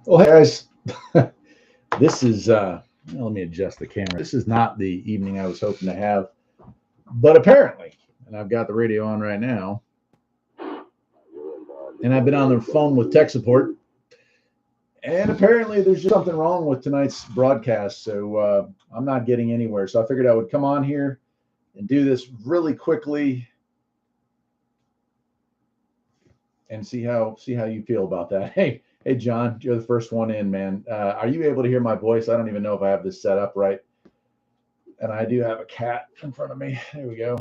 Well, hey guys, this is let me adjust the camera. This is not the evening I was hoping to have, but apparently, and I've got the radio on right now, and I've been on the phone with tech support, and apparently there's just something wrong with tonight's broadcast. So I'm not getting anywhere. So I figured I would come on here and do this really quickly and see how you feel about that. Hey, John, you're the first one in, man. Are you able to hear my voice? I don't even know if I have this set up right. And I do have a cat in front of me. There we go.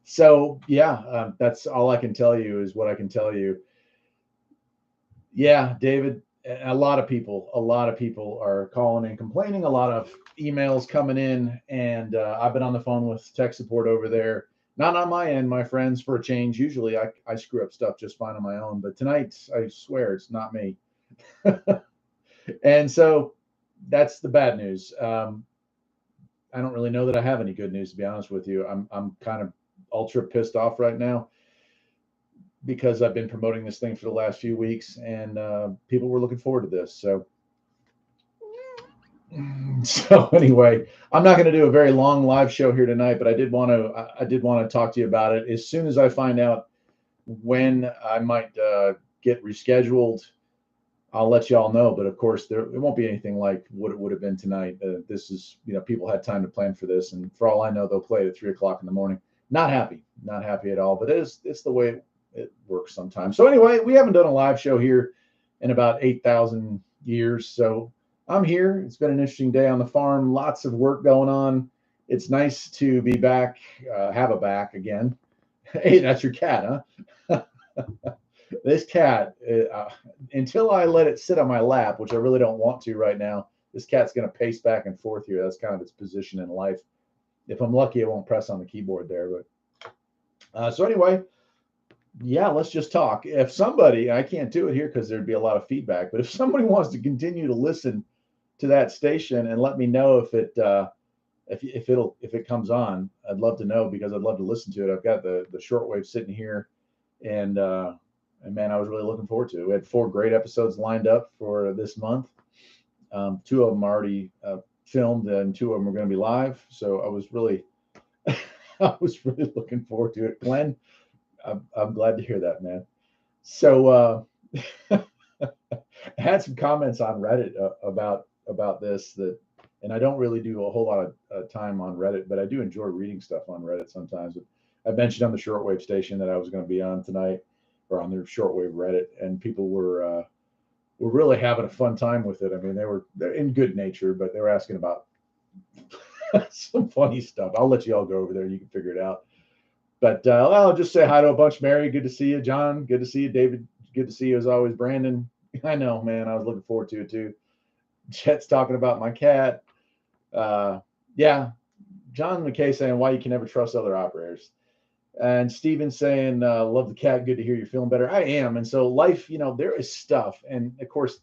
So yeah, that's all I can tell you is what I can tell you. Yeah, David, a lot of people are calling and complaining. A lot of emails coming in, and I've been on the phone with tech support over there. Not on my end, my friends, for a change. Usually I screw up stuff just fine on my own, but tonight I swear it's not me. And so that's the bad news. I don't really know that I have any good news, to be honest with you. I'm kind of ultra pissed off right now because I've been promoting this thing for the last few weeks, and people were looking forward to this. So anyway, I'm not going to do a very long live show here tonight, but I did want to talk to you about it as soon as I find out when I might get rescheduled. I'll let you all know, but of course, it won't be anything like what it would have been tonight. This is, people had time to plan for this, and for all I know, they'll play it at 3 o'clock in the morning. Not happy at all. But it's the way it works sometimes. So anyway, we haven't done a live show here in about 8,000 years. So I'm here. It's been an interesting day on the farm. Lots of work going on. It's nice to be back, have a back again. Hey, that's your cat, huh? This cat, until I let it sit on my lap, which I really don't want to right now, this cat's going to pace back and forth here. That's kind of its position in life. If I'm lucky, it won't press on the keyboard there. But so anyway, yeah, let's just talk. If somebody, I can't do it here because there'd be a lot of feedback, but if somebody wants to continue to listen to that station and let me know if it comes on, I'd love to know because I'd love to listen to it. I've got the shortwave sitting here, and man, I was really looking forward to it. We had 4 great episodes lined up for this month. 2 of them already filmed, and 2 of them are going to be live. So I was really, I was really looking forward to it. Glenn, I'm glad to hear that, man. So I had some comments on Reddit about this that, and I don't really do a whole lot of time on Reddit, but I do enjoy reading stuff on Reddit sometimes. I mentioned on the shortwave station that I was going to be on tonight, or on their shortwave Reddit, and people were really having a fun time with it. I mean, they're in good nature, but they were asking about some funny stuff. I'll let you all go over there and you can figure it out. But I'll just say hi to a bunch. Mary, good to see you. John, good to see you. David, good to see you as always. Brandon, I know, man. I was looking forward to it too. Chet's talking about my cat. Yeah, John McKay saying why you can never trust other operators. And Steven saying, love the cat. Good to hear you're feeling better. I am. And so life, there is stuff. And of course,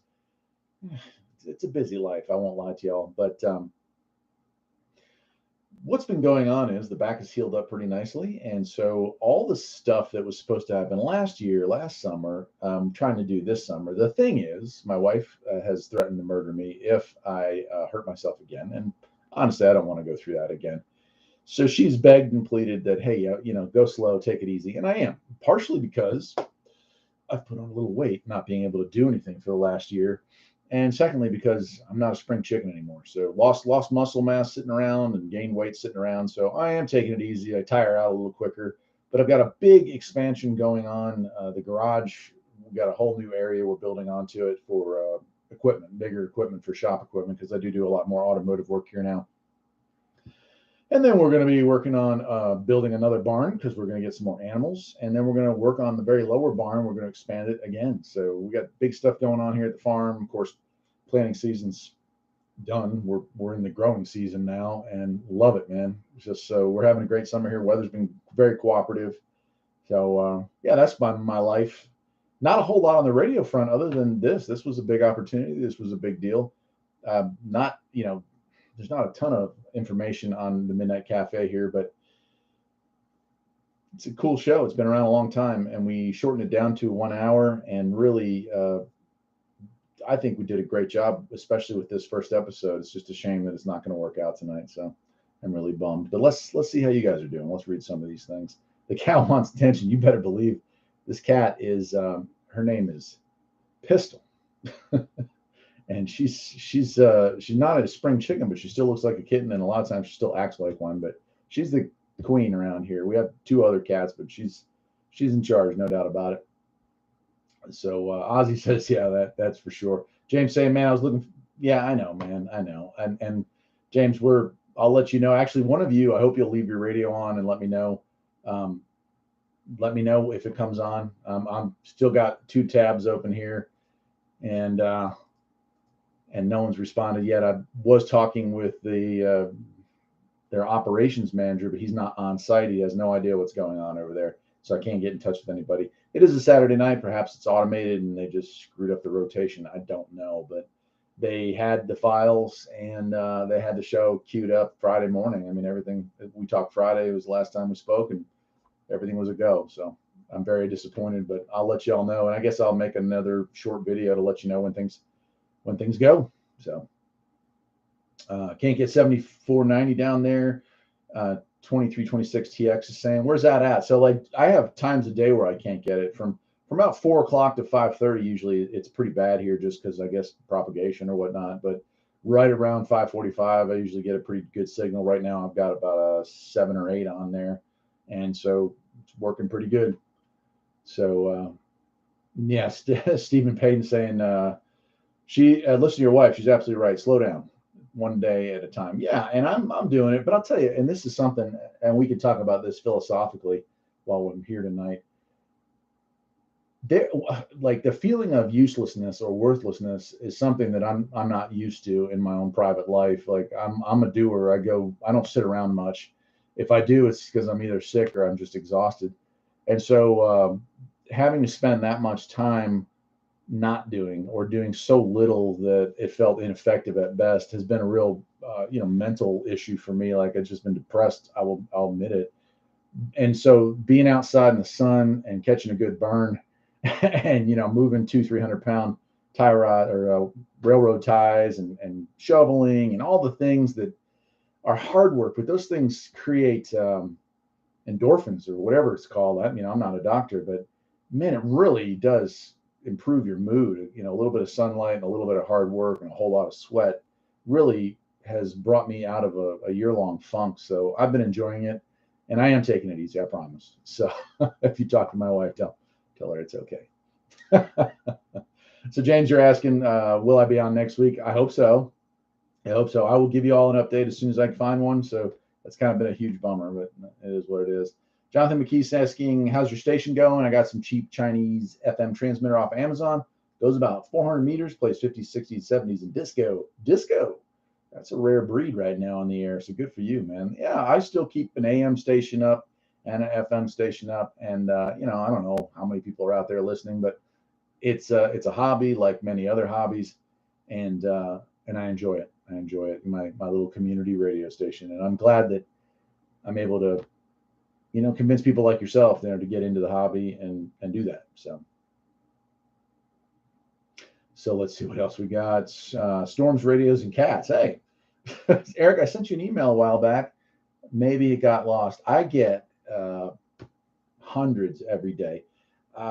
it's a busy life. I won't lie to y'all. But what's been going on is the back has healed up pretty nicely. And so all the stuff that was supposed to happen last summer, I'm trying to do this summer. The thing is, my wife has threatened to murder me if I hurt myself again. And honestly, I don't want to go through that again. So she's begged and pleaded that, hey, go slow, take it easy. And I am, partially because I've put on a little weight, not being able to do anything for the last year. And secondly, because I'm not a spring chicken anymore. So lost muscle mass sitting around and gained weight sitting around. So I am taking it easy. I tire out a little quicker. But I've got a big expansion going on. The garage, we've got a whole new area we're building onto it for equipment, bigger equipment for shop equipment, because I do a lot more automotive work here now. And then we're going to be working on building another barn because we're going to get some more animals. And then we're going to work on the very lower barn. We're going to expand it again. So we got big stuff going on here at the farm. Of course, planting season's done. We're in the growing season now and love it, man. It's just so we're having a great summer here. Weather's been very cooperative. So yeah, that's my life. Not a whole lot on the radio front other than this. This was a big opportunity. This was a big deal. Not, there's not a ton of information on the Midnight Cafe here, but it's a cool show. It's been around a long time, and we shortened it down to 1 hour. And really, I think we did a great job, especially with this first episode. It's just a shame that it's not going to work out tonight. So I'm really bummed. But let's see how you guys are doing. Let's read some of these things. The cat wants attention. You better believe this cat is. Her name is Pistol, and she's not a spring chicken, but she still looks like a kitten, and a lot of times she still acts like one. But she's the queen around here. We have 2 other cats, but she's in charge, no doubt about it. So Ozzy says, yeah, that's for sure. James saying, man, I was looking. Yeah, I know, man, I know. And James, I'll let you know. Actually, one of you, I hope you'll leave your radio on and let me know. Let me know if it comes on. I'm still got 2 tabs open here, and no one's responded yet. I was talking with their operations manager, but he's not on site. He has no idea what's going on over there, so I can't get in touch with anybody. It is a Saturday night. Perhaps it's automated and they just screwed up the rotation. I don't know, but they had the files and they had the show queued up Friday morning. I mean, everything we talked Friday was the last time we spoke, and everything was a go. So I'm very disappointed, but I'll let you all know. And I guess I'll make another short video to let you know when things go. So can't get 7490 down there. 2326 TX is saying, where's that at? So like I have times a day where I can't get it from about 4 o'clock to 5:30. Usually it's pretty bad here just because I guess propagation or whatnot. But right around 5:45, I usually get a pretty good signal. Right now I've got about a 7 or 8 on there, and so it's working pretty good. So yeah, Stephen Payton saying listen to your wife. She's absolutely right. Slow down. One day at a time. Yeah, and I'm doing it, but I'll tell you, and this is something, and we can talk about this philosophically while I'm here tonight. Like the feeling of uselessness or worthlessness is something that I'm not used to in my own private life. Like I'm a doer. I don't sit around much. If I do, it's because I'm either sick or I'm just exhausted. And so having to spend that much time not doing or doing so little that it felt ineffective at best has been a real mental issue for me. Like I've just been depressed. I'll admit it. And so being outside in the sun and catching a good burn and moving 200-300 pound tie rod or railroad ties and shoveling and all the things that are hard work, but those things create endorphins or whatever it's called. I'm not a doctor, but man, it really does improve your mood. A little bit of sunlight and a little bit of hard work and a whole lot of sweat really has brought me out of a year-long funk. So I've been enjoying it, and I am taking it easy, I promise. So if you talk to my wife, tell her it's okay. So James, you're asking, will I be on next week? I hope so. I will give you all an update as soon as I can find one. So that's kind of been a huge bummer, but it is what it is. Jonathan McKee's asking, how's your station going? I got some cheap Chinese FM transmitter off Amazon. Goes about 400 meters, plays 50s, 60s, 70s, and disco. Disco. That's a rare breed right now on the air. So good for you, man. Yeah, I still keep an AM station up and an FM station up. And, I don't know how many people are out there listening, but it's a hobby like many other hobbies. And I enjoy it. I enjoy it. My little community radio station. And I'm glad that I'm able to convince people like yourself there to get into the hobby and do that. So let's see what else we got. Storms, radios, and cats. Hey, Eric, I sent you an email a while back. Maybe it got lost. I get hundreds every day.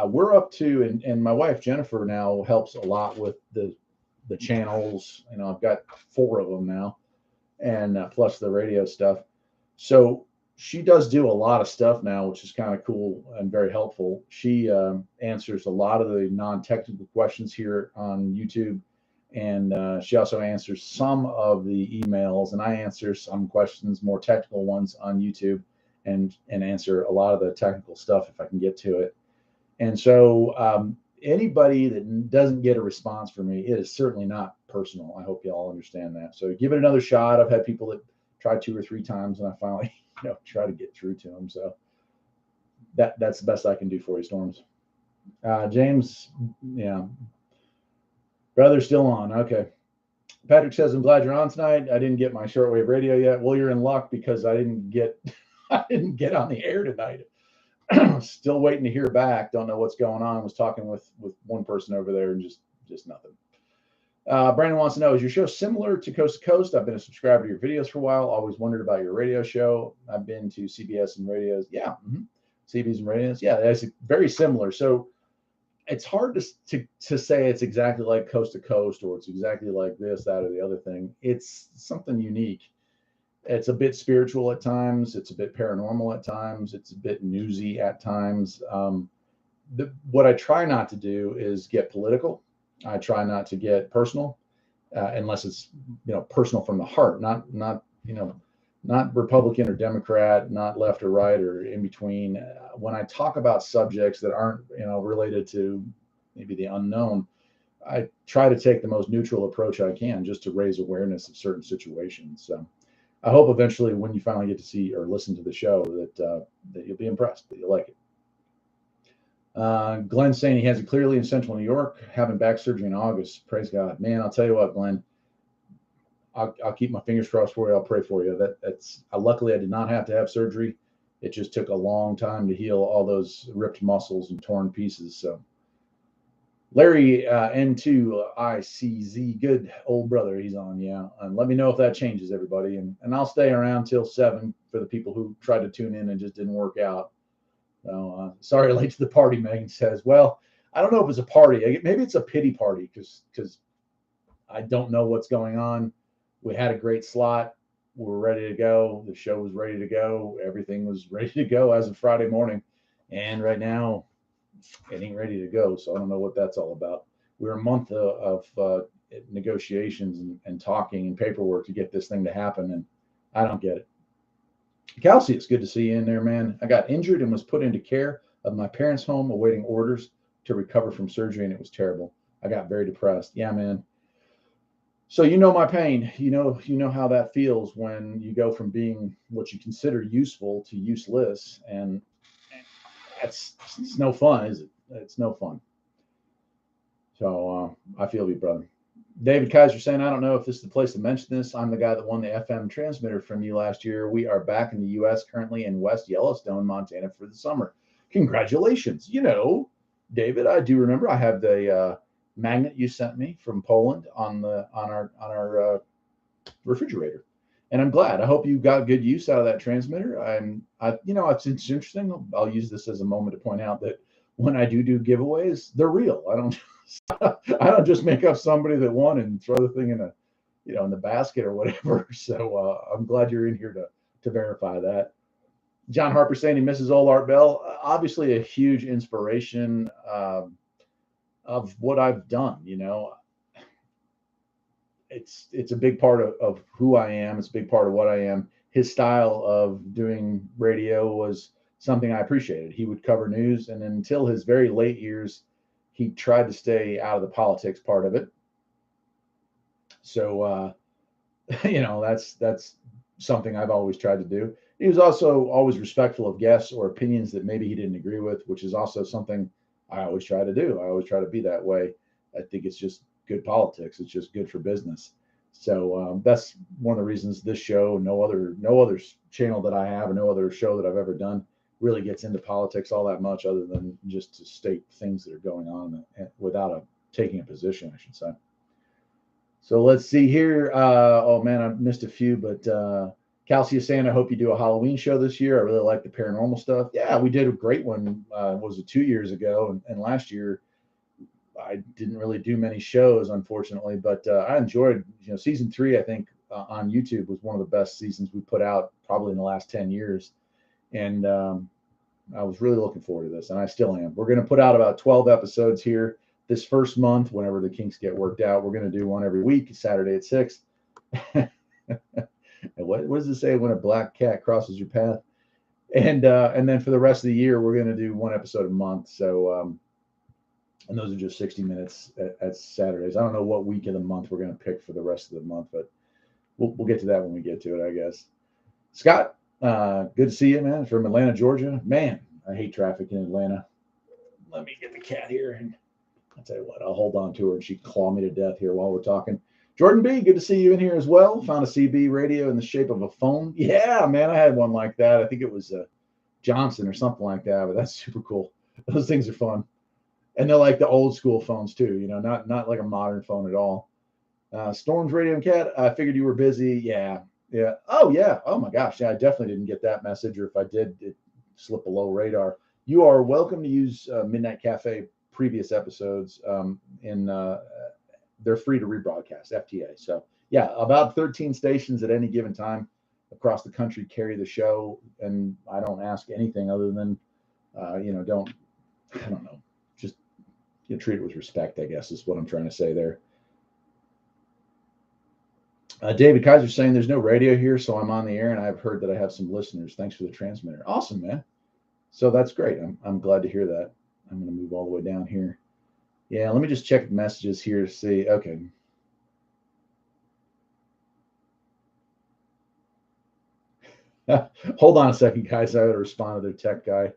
We're up to, and my wife Jennifer now helps a lot with the channels. I've got 4 of them now, and plus the radio stuff. So she does do a lot of stuff now, which is kind of cool and very helpful. She answers a lot of the non-technical questions here on YouTube, and she also answers some of the emails, and I answer some questions, more technical ones on YouTube, and answer a lot of the technical stuff if I can get to it. And so anybody that doesn't get a response from me, it is certainly not personal. I hope you all understand that. So give it another shot. I've had people that try 2 or 3 times, and I finally try to get through to them. So that's the best I can do for you, Storms. James, yeah, brother's still on. Okay. Patrick says, I'm glad you're on tonight. I didn't get my shortwave radio yet. Well, you're in luck because I didn't get on the air tonight. Still waiting to hear back. Don't know what's going on. Was talking with one person over there and just nothing. Brandon wants to know, is your show similar to Coast to Coast? I've been a subscriber to your videos for a while. Always wondered about your radio show. I've been to CBS and radios. Yeah. CBS and radios. Yeah, that's very similar. So it's hard to say it's exactly like Coast to Coast or it's exactly like this, that, or the other thing. It's something unique. It's a bit spiritual at times. It's a bit paranormal at times. It's a bit newsy at times. What I try not to do is get political. I try not to get personal, unless it's personal from the heart, not Republican or Democrat, not left or right or in between. When I talk about subjects that aren't related to maybe the unknown, I try to take the most neutral approach I can just to raise awareness of certain situations. So I hope eventually when you finally get to see or listen to the show that you'll be impressed, that you'll like it. Glenn's saying he has it clearly in Central New York, having back surgery in August. Praise God. Man, I'll tell you what, Glenn, I'll keep my fingers crossed for you. I'll pray for you. That's luckily I did not have to have surgery. It just took a long time to heal all those ripped muscles and torn pieces. So Larry, N2ICZ, good old brother, he's on. Yeah. And let me know if that changes, everybody. And I'll stay around till 7 for the people who tried to tune in and just didn't work out. So, sorry, late to the party, Megan says. Well, I don't know if it's a party. Maybe it's a pity party because I don't know what's going on. We had a great slot. We were ready to go. The show was ready to go. Everything was ready to go as of Friday morning. And right now, it ain't ready to go. So I don't know what that's all about. We're a month of negotiations and talking and paperwork to get this thing to happen. And I don't get it. Kelsey, it's good to see you in there, man. I got injured and was put into care of my parents' home awaiting orders to recover from surgery, and it was terrible. I got very depressed. Yeah, man. So you know my pain. You know how that feels when you go from being what you consider useful to useless, and it's no fun, is it? It's no fun. So I feel you, brother. David Kaiser saying, I don't know if this is the place to mention this. I'm the guy that won the FM transmitter from you last year. We are back in the U.S. currently in West Yellowstone, Montana for the summer. Congratulations. David, I do remember I have the magnet you sent me from Poland on our refrigerator. And I'm glad. I hope you got good use out of that transmitter. It's interesting. I'll use this as a moment to point out that when I do giveaways, they're real. I don't just make up somebody that won and throw the thing in in the basket or whatever. So I'm glad you're in here to verify that. John Harper saying he misses old Art Bell. Obviously a huge inspiration of what I've done. It's a big part of who I am. It's a big part of what I am. His style of doing radio was something I appreciated. He would cover news, and until his very late years, he tried to stay out of the politics part of it. So, that's something I've always tried to do. He was also always respectful of guests or opinions that maybe he didn't agree with, which is also something I always try to do. I always try to be that way. I think it's just good politics. It's just good for business. So that's one of the reasons this show, no other channel that I have or no other show that I've ever done really gets into politics all that much, other than just to state things that are going on without taking a position, I should say. So let's see here. Oh man, I missed a few, but Kelsey is saying, I hope you do a Halloween show this year. I really like the paranormal stuff. Yeah, we did a great one. Was it 2 years ago? And last year I didn't really do many shows, unfortunately, but I enjoyed, season 3, I think on YouTube was one of the best seasons we put out probably in the last 10 years. And I was really looking forward to this, and I still am. We're going to put out about 12 episodes here this first month. Whenever the kinks get worked out, we're going to do one every week, Saturday at 6. And what does it say when a black cat crosses your path? And then for the rest of the year, we're going to do one episode a month. So, and those are just 60 minutes at Saturdays. I don't know what week of the month we're going to pick for the rest of the month, but we'll get to that when we get to it, I guess. Scott, good to see you, man. From Atlanta, Georgia. Man, I hate traffic in Atlanta. Let me get the cat here, and I'll tell you what, I'll hold on to her, and she'd claw me to death here while we're talking. Jordan B, good to see you in here as well. Found a CB radio in the shape of a phone. Yeah, man, I had one like that. I think it was Johnson or something like that, but that's super cool. Those things are fun. And they're like the old school phones too, not like a modern phone at all. Storms Radio and Cat, I figured you were busy. Yeah. Yeah. Oh, yeah. Oh, my gosh. Yeah, I definitely didn't get that message. Or if I did, it slipped below radar. You are welcome to use Midnight Cafe previous episodes. They're free to rebroadcast, FTA. So, yeah, about 13 stations at any given time across the country carry the show. And I don't ask anything other than, I don't know, just treat it with respect, I guess, is what I'm trying to say there. David Kaiser saying there's no radio here, so I'm on the air, and I've heard that I have some listeners. Thanks for the transmitter. Awesome, man. So that's great. I'm glad to hear that. I'm going to move all the way down here. Yeah, let me just check the messages here to see. Okay. Hold on a second, guys. I got to respond to their tech guy.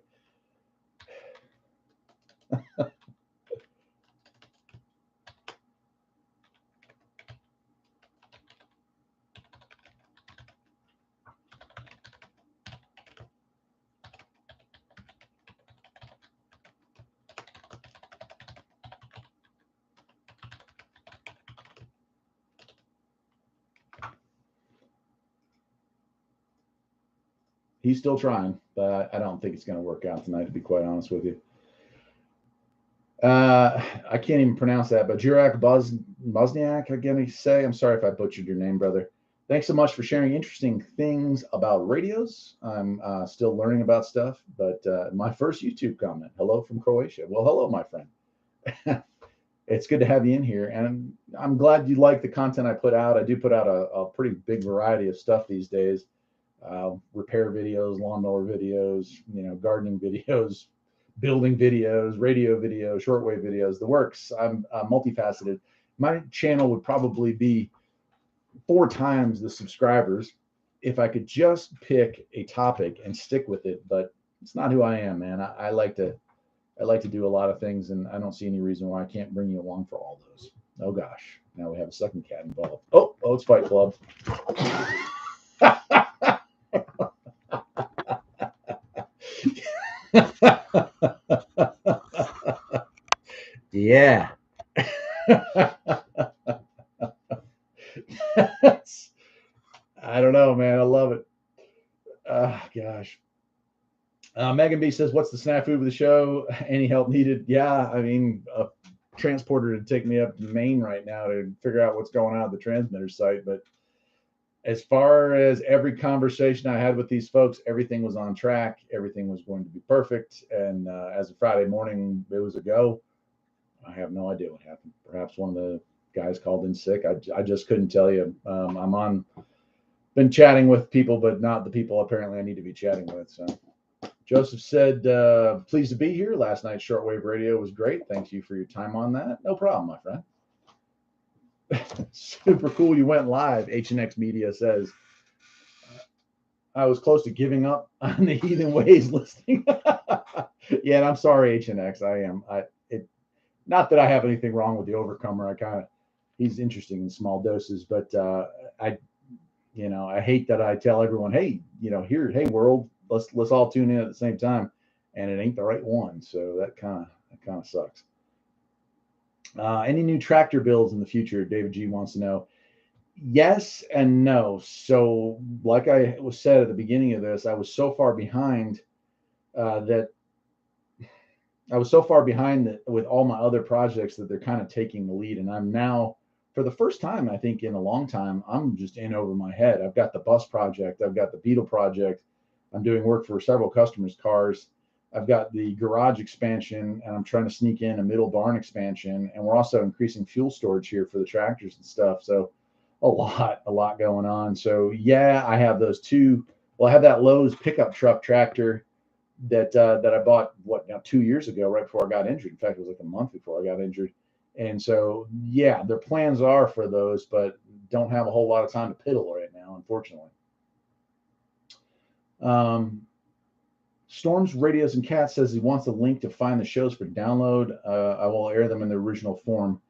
He's still trying, but I don't think it's going to work out tonight, to be quite honest with you. I can't even pronounce that, but Jurak Bosniak, I'm going to say. I'm sorry if I butchered your name, brother. Thanks so much for sharing interesting things about radios. I'm still learning about stuff, but my first YouTube comment, hello from Croatia. Well, hello, my friend. It's good to have you in here, and I'm glad you like the content I put out. I do put out a pretty big variety of stuff these days. Repair videos, lawnmower videos, gardening videos, building videos, radio videos, shortwave videos, the works. I'm multifaceted. My channel would probably be 4 times the subscribers if I could just pick a topic and stick with it, but it's not who I am, man. I like to do a lot of things, and I don't see any reason why I can't bring you along for all those. Oh gosh, now we have a second cat involved. Oh, it's Fight Club. Yeah. I don't know, man. I love it. Gosh. Megan B says, what's the snafu with the show? Any help needed? Yeah, I mean, a transporter to take me up to Maine right now to figure out what's going on at the transmitter site. But as far as every conversation I had with these folks, everything was on track. Everything was going to be perfect. And as of Friday morning, it was a go. I have no idea what happened. Perhaps one of the guys called in sick. I just couldn't tell you. Been chatting with people, but not the people apparently I need to be chatting with. So Joseph said, pleased to be here. Last night's shortwave radio was great. Thank you for your time on that. No problem, my friend. Super cool. You went live. HNX Media says, I was close to giving up on the Heathen Ways listing. Yeah, and I'm sorry, HNX. I am. Not that I have anything wrong with the Overcomer. He's interesting in small doses, but I hate that I tell everyone, hey, hey world, let's all tune in at the same time, and it ain't the right one. So that kind of sucks. Any new tractor builds in the future? David G wants to know. Yes and no. So, like I was said at the beginning of this, I was so far behind with all my other projects that they're kind of taking the lead, and I'm now, for the first time, I think in a long time, I'm just in over my head. I've got the bus project, I've got the Beetle project, I'm doing work for several customers' cars. I've got the garage expansion, and I'm trying to sneak in a middle barn expansion, and we're also increasing fuel storage here for the tractors and stuff. So a lot going on. So yeah, I have those two. Well, I have that Lowe's pickup truck tractor that I bought 2 years ago, right before I got injured. In fact, it was like a month before I got injured. And so yeah, their plans are for those, but don't have a whole lot of time to piddle right now, unfortunately. Storms, Radios, and Cats says he wants a link to find the shows for download. I will air them in the original form.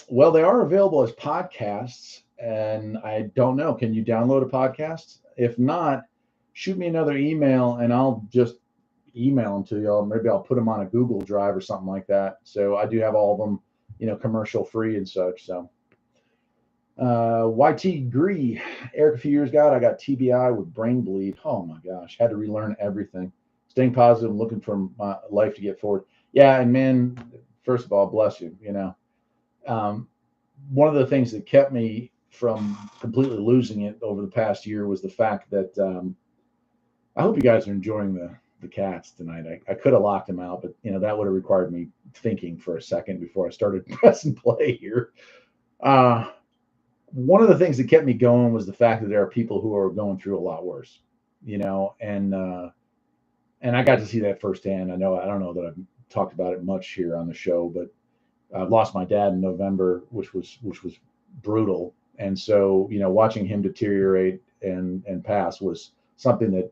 Well, they are available as podcasts, and I don't know. Can you download a podcast? If not, shoot me another email and I'll just email them to y'all. Maybe I'll put them on a Google Drive or something like that. So I do have all of them, commercial free and such. So YT Gree, Eric, a few years ago, I got TBI with brain bleed. Oh my gosh, had to relearn everything. Staying positive, looking for my life to get forward. Yeah, and man, first of all, bless you. One of the things that kept me from completely losing it over the past year was the fact that I hope you guys are enjoying the cats tonight. I could have locked them out, but that would have required me thinking for a second before I started pressing play here. One of the things that kept me going was the fact that there are people who are going through a lot worse, and I got to see that firsthand. I don't know that I've talked about it much here on the show, but I lost my dad in November, which was brutal. And so, watching him deteriorate and pass was something that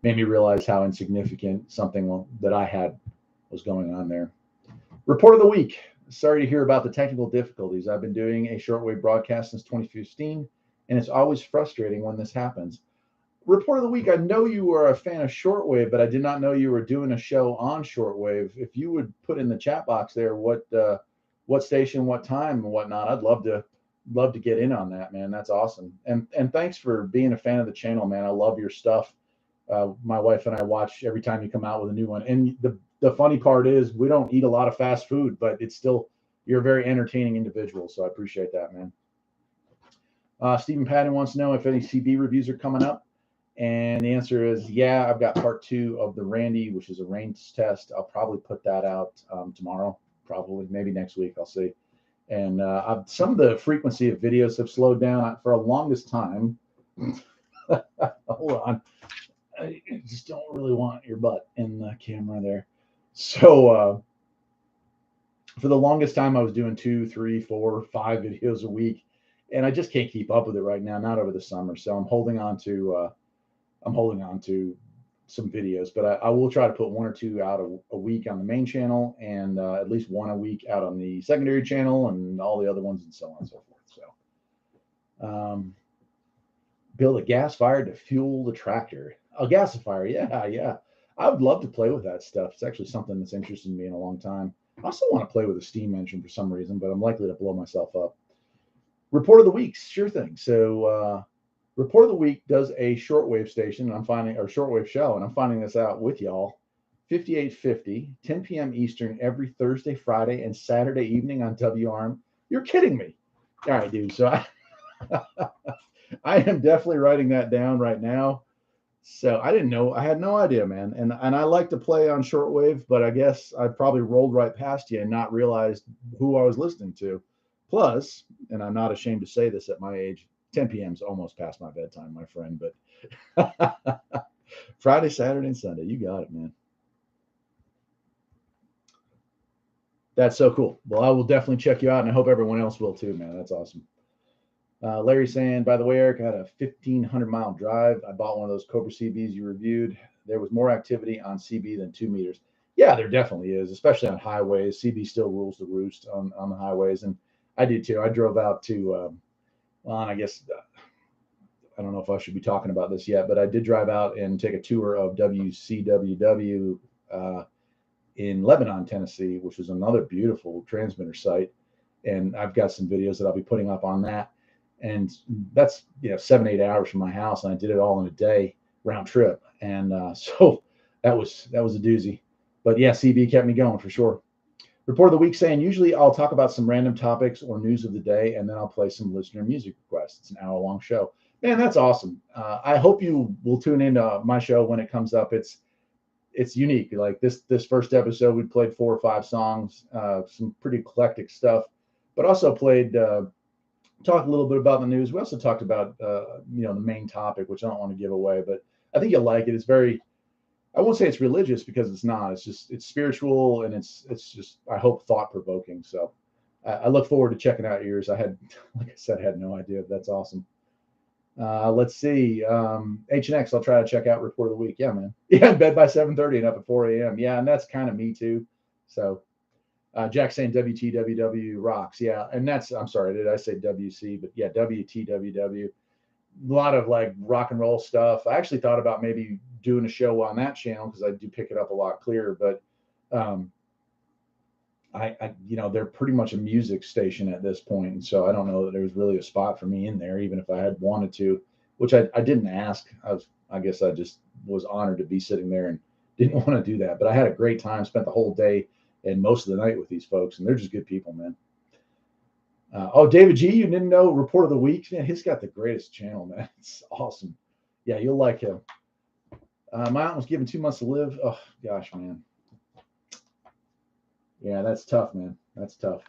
made me realize how insignificant something that I had was going on there. Report of the week. Sorry to hear about the technical difficulties. I've been doing a shortwave broadcast since 2015, and it's always frustrating when this happens. Report of the week. I know you are a fan of shortwave, but I did not know you were doing a show on shortwave. If you would put in the chat box there what station, what time, and whatnot, I'd love to get in on that, man. That's awesome. And thanks for being a fan of the channel, man. I love your stuff. My wife and I watch every time you come out with a new one. And the funny part is we don't eat a lot of fast food, but it's still, you're a very entertaining individual. So I appreciate that, man. Stephen Patton wants to know if any CB reviews are coming up. And the answer is, yeah, I've got part 2 of the Randy, which is a range test. I'll probably put that out tomorrow, probably maybe next week. I'll see. And some of the frequency of videos have slowed down for a longest time. Hold on. I just don't really want your butt in the camera there. So for the longest time, I was doing 2, 3, 4, 5 videos a week, and I just can't keep up with it right now. Not over the summer, so I'm holding on to some videos, but I will try to put 1 or 2 out a week on the main channel, and at least 1 a week out on the secondary channel, and all the other ones, and so on and so forth. So, build a gas fire to fuel the tractor. A gasifier, yeah. I would love to play with that stuff. It's actually something that's interested me in a long time. I also want to play with a steam engine for some reason, but I'm likely to blow myself up. Report of the week, sure thing. So, Report of the Week does a shortwave station, or shortwave show, and I'm finding this out with y'all. 5850, 10 p.m. Eastern, every Thursday, Friday, and Saturday evening on WRM. You're kidding me. All right, dude. So I am definitely writing that down right now. So I didn't know. I had no idea, man. And I like to play on shortwave, but I guess I probably rolled right past you and not realized who I was listening to. Plus, and I'm not ashamed to say this at my age, 10 p.m. is almost past my bedtime, my friend. But Friday, Saturday, and Sunday. You got it, man. That's so cool. Well, I will definitely check you out, and I hope everyone else will too, man. That's awesome. Larry saying, by the way, Eric, I had a 1,500-mile drive. I bought one of those Cobra CBs you reviewed. There was more activity on CB than 2 meters. Yeah, there definitely is, especially on highways. CB still rules the roost on the highways, and I did too. I drove out to, and I guess I don't know if I should be talking about this yet, but I did drive out and take a tour of WCWW in Lebanon, Tennessee, which is another beautiful transmitter site. And I've got some videos that I'll be putting up on that. And that's 7-8 hours from my house, and I did it all in a day round trip. And so that was a doozy. But yeah, CB kept me going for sure. Report of the week saying, usually I'll talk about some random topics or news of the day, and then I'll play some listener music requests. It's an hour-long show. Man, that's awesome. I hope you will tune into my show when it comes up. It's unique. Like this first episode, we played 4 or 5 songs, some pretty eclectic stuff, but also played. Talked a little bit about the news. We also talked about the main topic, which I don't want to give away, but I think you'll like it. It's very, I won't say it's religious because it's not. It's spiritual, and it's just, I hope, thought provoking. So I look forward to checking out yours. Like I said, had no idea. That's awesome. Let's see. H&X, I'll try to check out Report of the Week. Yeah, man. Yeah, in bed by 7:30 and up at 4 a.m. Yeah, and that's kind of me too. So. Jack saying WTWW rocks. Yeah. And I'm sorry, did I say WC? But yeah, WTWW. lot of like rock and roll stuff. I actually thought about maybe doing a show on that channel because I do pick it up a lot clearer. But they're pretty much a music station at this point, and so I don't know that there was really a spot for me in there, even if I had wanted to, which I didn't ask. I guess I just was honored to be sitting there and didn't want to do that. But I had a great time, spent the whole day and most of the night with these folks, and they're just good people, man. David G, you didn't know Report of the Week? Man, he's got the greatest channel, man. It's awesome. Yeah, you'll like him. My aunt was given 2 months to live. Oh, gosh, man. Yeah, that's tough, man. That's tough.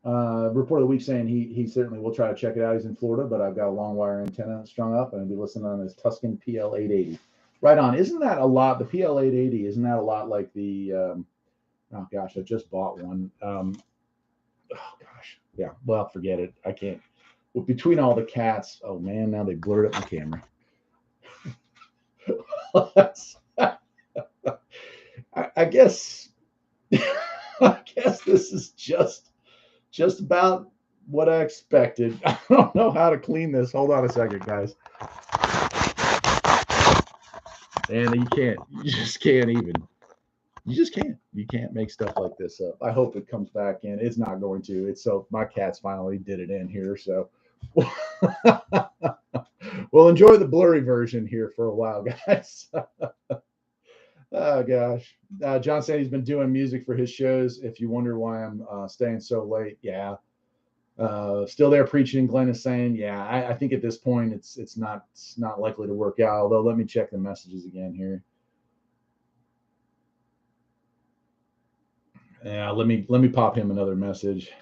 Report of the Week saying he certainly will try to check it out. He's in Florida, but I've got a long wire antenna strung up, and I'll be listening on his Tuscan PL880. Right on. Isn't that a lot? The PL880, isn't that a lot like the oh gosh, I just bought one. Oh gosh, yeah. Well, forget it. I can't. Well, between all the cats, oh man, now they blurred up my camera. I guess. I guess this is just about what I expected. I don't know how to clean this. Hold on a second, guys. And you just can't even. You just can't. You can't make stuff like this up. I hope it comes back in. It's not going to. It's so my cats finally did it in here. So we'll enjoy the blurry version here for a while, guys. Oh gosh. John said he's been doing music for his shows. If you wonder why I'm staying so late, yeah. Still there preaching. Glenn is saying, yeah. I think at this point it's not likely to work out. Although let me check the messages again here. Yeah, let me pop him another message.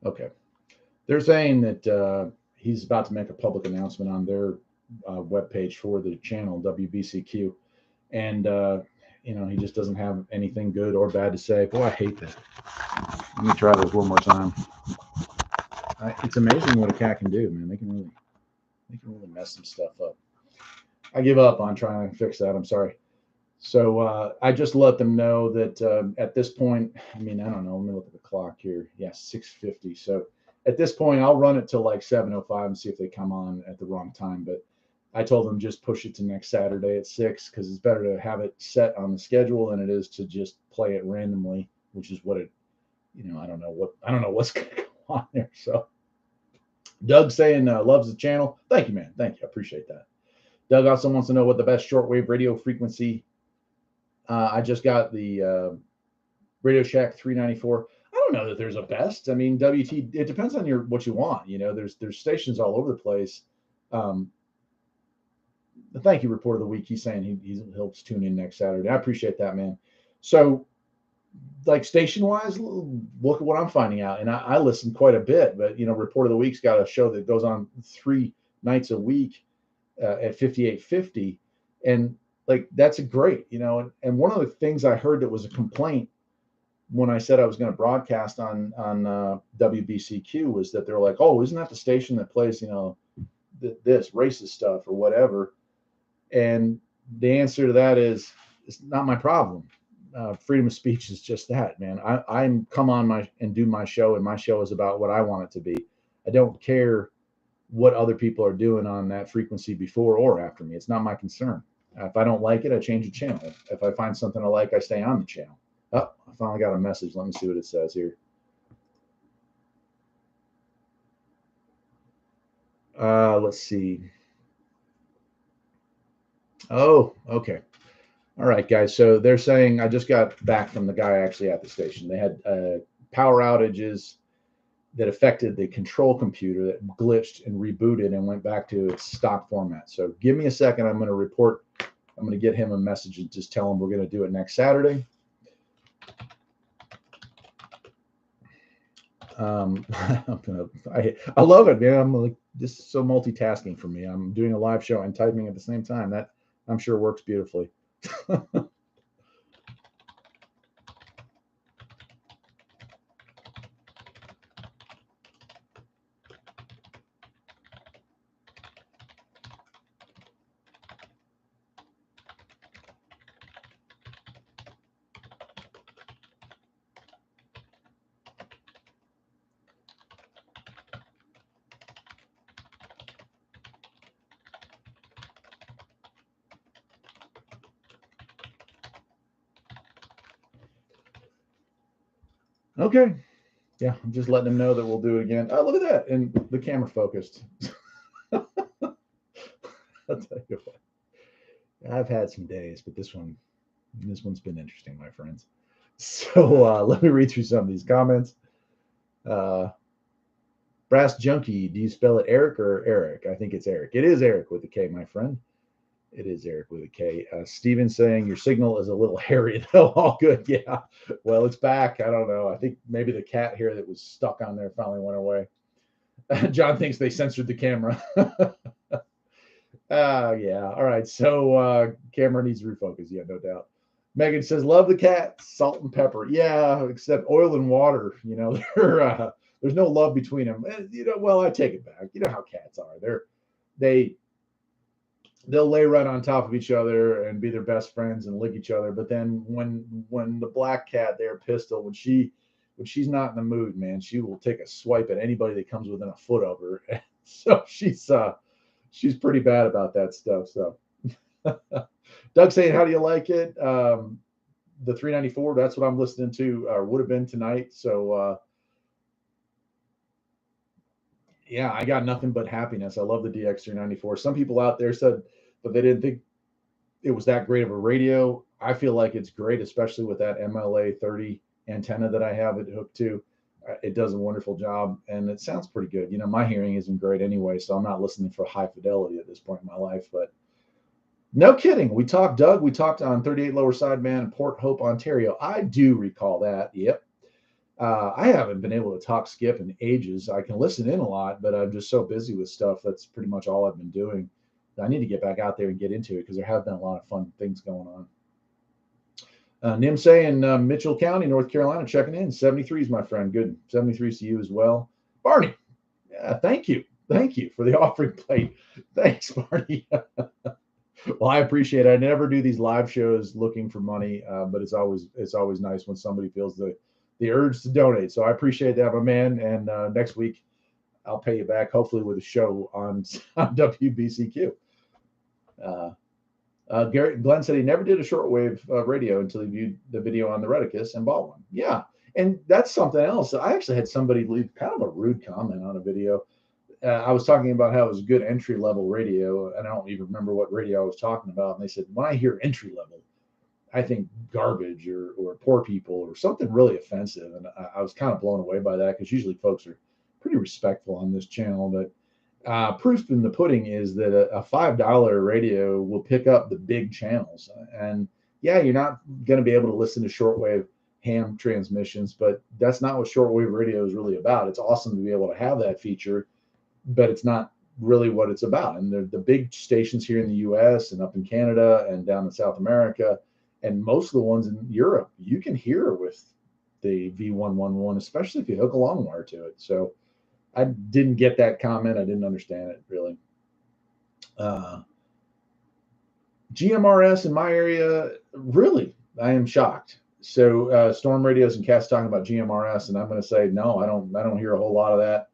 Okay. They're saying that he's about to make a public announcement on their webpage for the channel, WBCQ. And, he just doesn't have anything good or bad to say. Boy, I hate that. Let me try this one more time. It's amazing what a cat can do, man. They can really mess some stuff up. I give up on trying to fix that. I'm sorry. So I just let them know that at this point, I don't know. Let me look at the clock here. Yeah, 6:50. So at this point, I'll run it till like 7:05 and see if they come on at the wrong time. But I told them just push it to next Saturday at 6 because it's better to have it set on the schedule than it is to just play it randomly, which is what it. I don't know what's going to go on there. So Doug saying loves the channel. Thank you, man. Thank you. I appreciate that. Doug also wants to know what the best shortwave radio frequency. I just got the Radio Shack 394. I don't know that there's a best. WT. It depends on what you want. There's stations all over the place. Thank you, Report of the Week. He's saying he'll tune in next Saturday. I appreciate that, man. So, like station wise, look at what I'm finding out, and I listen quite a bit. But Report of the Week's got a show that goes on 3 nights a week at 5850, and like that's great, and one of the things I heard that was a complaint when I said I was going to broadcast on WBCQ was that they're like, oh, isn't that the station that plays this racist stuff or whatever? And the answer to that is it's not my problem. Freedom of speech is just that, man. I'm come on and do my show, and my show is about what I want it to be. I don't care what other people are doing on that frequency before or after me. It's not my concern. If I don't like it, I change the channel. If I find something I like, I stay on the channel. Oh, I finally got a message. Let me see what it says here. Let's see. Oh, okay. All right, guys. So they're saying I just got back from the guy actually at the station. They had power outages that affected the control computer that glitched and rebooted and went back to its stock format. So give me a second. I'm going to report. I'm going to get him a message and just tell him we're going to do it next Saturday. I love it, man. I'm like, this is so multitasking for me. I'm doing a live show and typing at the same time. That I'm sure works beautifully. Okay. Yeah, I'm just letting them know that we'll do it again. Oh, look at that. And the camera focused. I'll tell you what. I've had some days, but this one's been interesting, my friends. So let me read through some of these comments. Uh, Brass Junkie, do you spell it Eric or Eric? I think it's Eric. It is Eric with a K, my friend. It is Eric with a K. Steven saying your signal is a little hairy, though. All good. Yeah. Well, it's back. I don't know. I think maybe the cat here that was stuck on there finally went away. John thinks they censored the camera. Yeah. All right. So camera needs to refocus. Yeah, no doubt. Megan says, love the cat, salt and pepper. Yeah, except oil and water. There's no love between them. Well, I take it back. You know how cats are. They they'll lay right on top of each other and be their best friends and lick each other. But then when the black cat there, Pistol, when she's not in the mood, man, she will take a swipe at anybody that comes within a foot of her. So she's pretty bad about that stuff. So Doug saying, how do you like it? The 394, that's what I'm listening to, or would have been tonight. So yeah, I got nothing but happiness. I love the DX394. Some people out there said that they didn't think it was that great of a radio. I feel like it's great, especially with that MLA 30 antenna that I have it hooked to. It does a wonderful job, and it sounds pretty good. My hearing isn't great anyway, so I'm not listening for high fidelity at this point in my life. But no kidding. We talked, Doug. We talked on 38 Lower Sideband in Port Hope, Ontario. I do recall that. Yep. I haven't been able to talk skip in ages. I can listen in a lot, but I'm just so busy with stuff. That's pretty much all I've been doing. I need to get back out there and get into it because there have been a lot of fun things going on. Nimsey in Mitchell County, North Carolina, checking in. 73s, my friend. Good. 73s to you as well. Barney, thank you. Thank you for the offering plate. Thanks, Barney. Well, I appreciate it. I never do these live shows looking for money, but it's always nice when somebody feels the urge to donate. So I appreciate that, my man. And next week, I'll pay you back, hopefully with a show on WBCQ. Glenn said he never did a shortwave radio until he viewed the video on the Redicus and bought one. Yeah, and that's something else. I actually had somebody leave kind of a rude comment on a video. I was talking about how it was a good entry level radio, and I don't even remember what radio I was talking about. And they said, when I hear entry level, I think garbage or poor people or something really offensive. And I was kind of blown away by that because usually folks are pretty respectful on this channel. But proof in the pudding is that a $5 radio will pick up the big channels. And yeah, you're not going to be able to listen to shortwave ham transmissions, but that's not what shortwave radio is really about. It's awesome to be able to have that feature, but it's not really what it's about. And the big stations here in the US and up in Canada and down in South America, and most of the ones in Europe, you can hear with the V111, especially if you hook a long wire to it. So I didn't get that comment. I didn't understand it really. GMRS in my area, really, I am shocked. So Storm Radios and Cats talking about GMRS, and I'm going to say no. I don't hear a whole lot of that.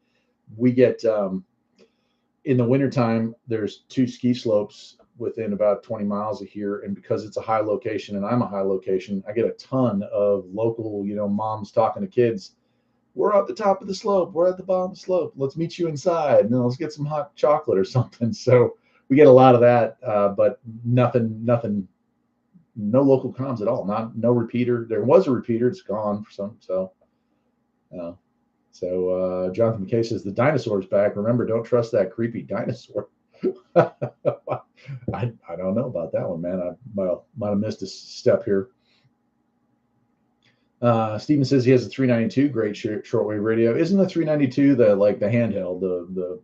We get in the wintertime, there's 2 ski slopes within about 20 miles of here, and because it's a high location and I'm a high location, I get a ton of local, moms talking to kids. We're at the top of the slope. We're at the bottom of the slope. Let's meet you inside, and then let's get some hot chocolate or something. So we get a lot of that, but nothing, no local comms at all. No repeater. There was a repeater. It's gone for some. So Jonathan McKay says the dinosaur's back. Remember, don't trust that creepy dinosaur. I don't know about that one, man. I might have missed a step here. Steven says he has a 392, great shortwave radio. Isn't the 392 the handheld, the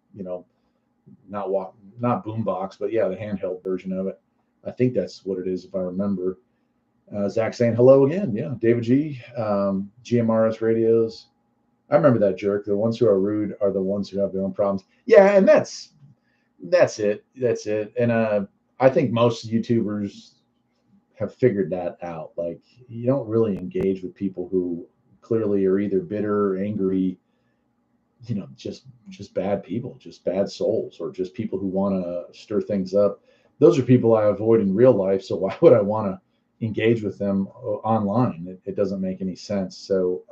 not boombox, but yeah, the handheld version of it? I think that's what it is if I remember. Zach saying hello again. Yeah, David G. GMRS radios. I remember that jerk. The ones who are rude are the ones who have their own problems. Yeah, and that's it. That's it. And I think most YouTubers have figured that out. Like, you don't really engage with people who clearly are either bitter, angry, just bad people, just bad souls, or just people who want to stir things up. Those are people I avoid in real life. So why would I want to engage with them online? It doesn't make any sense. So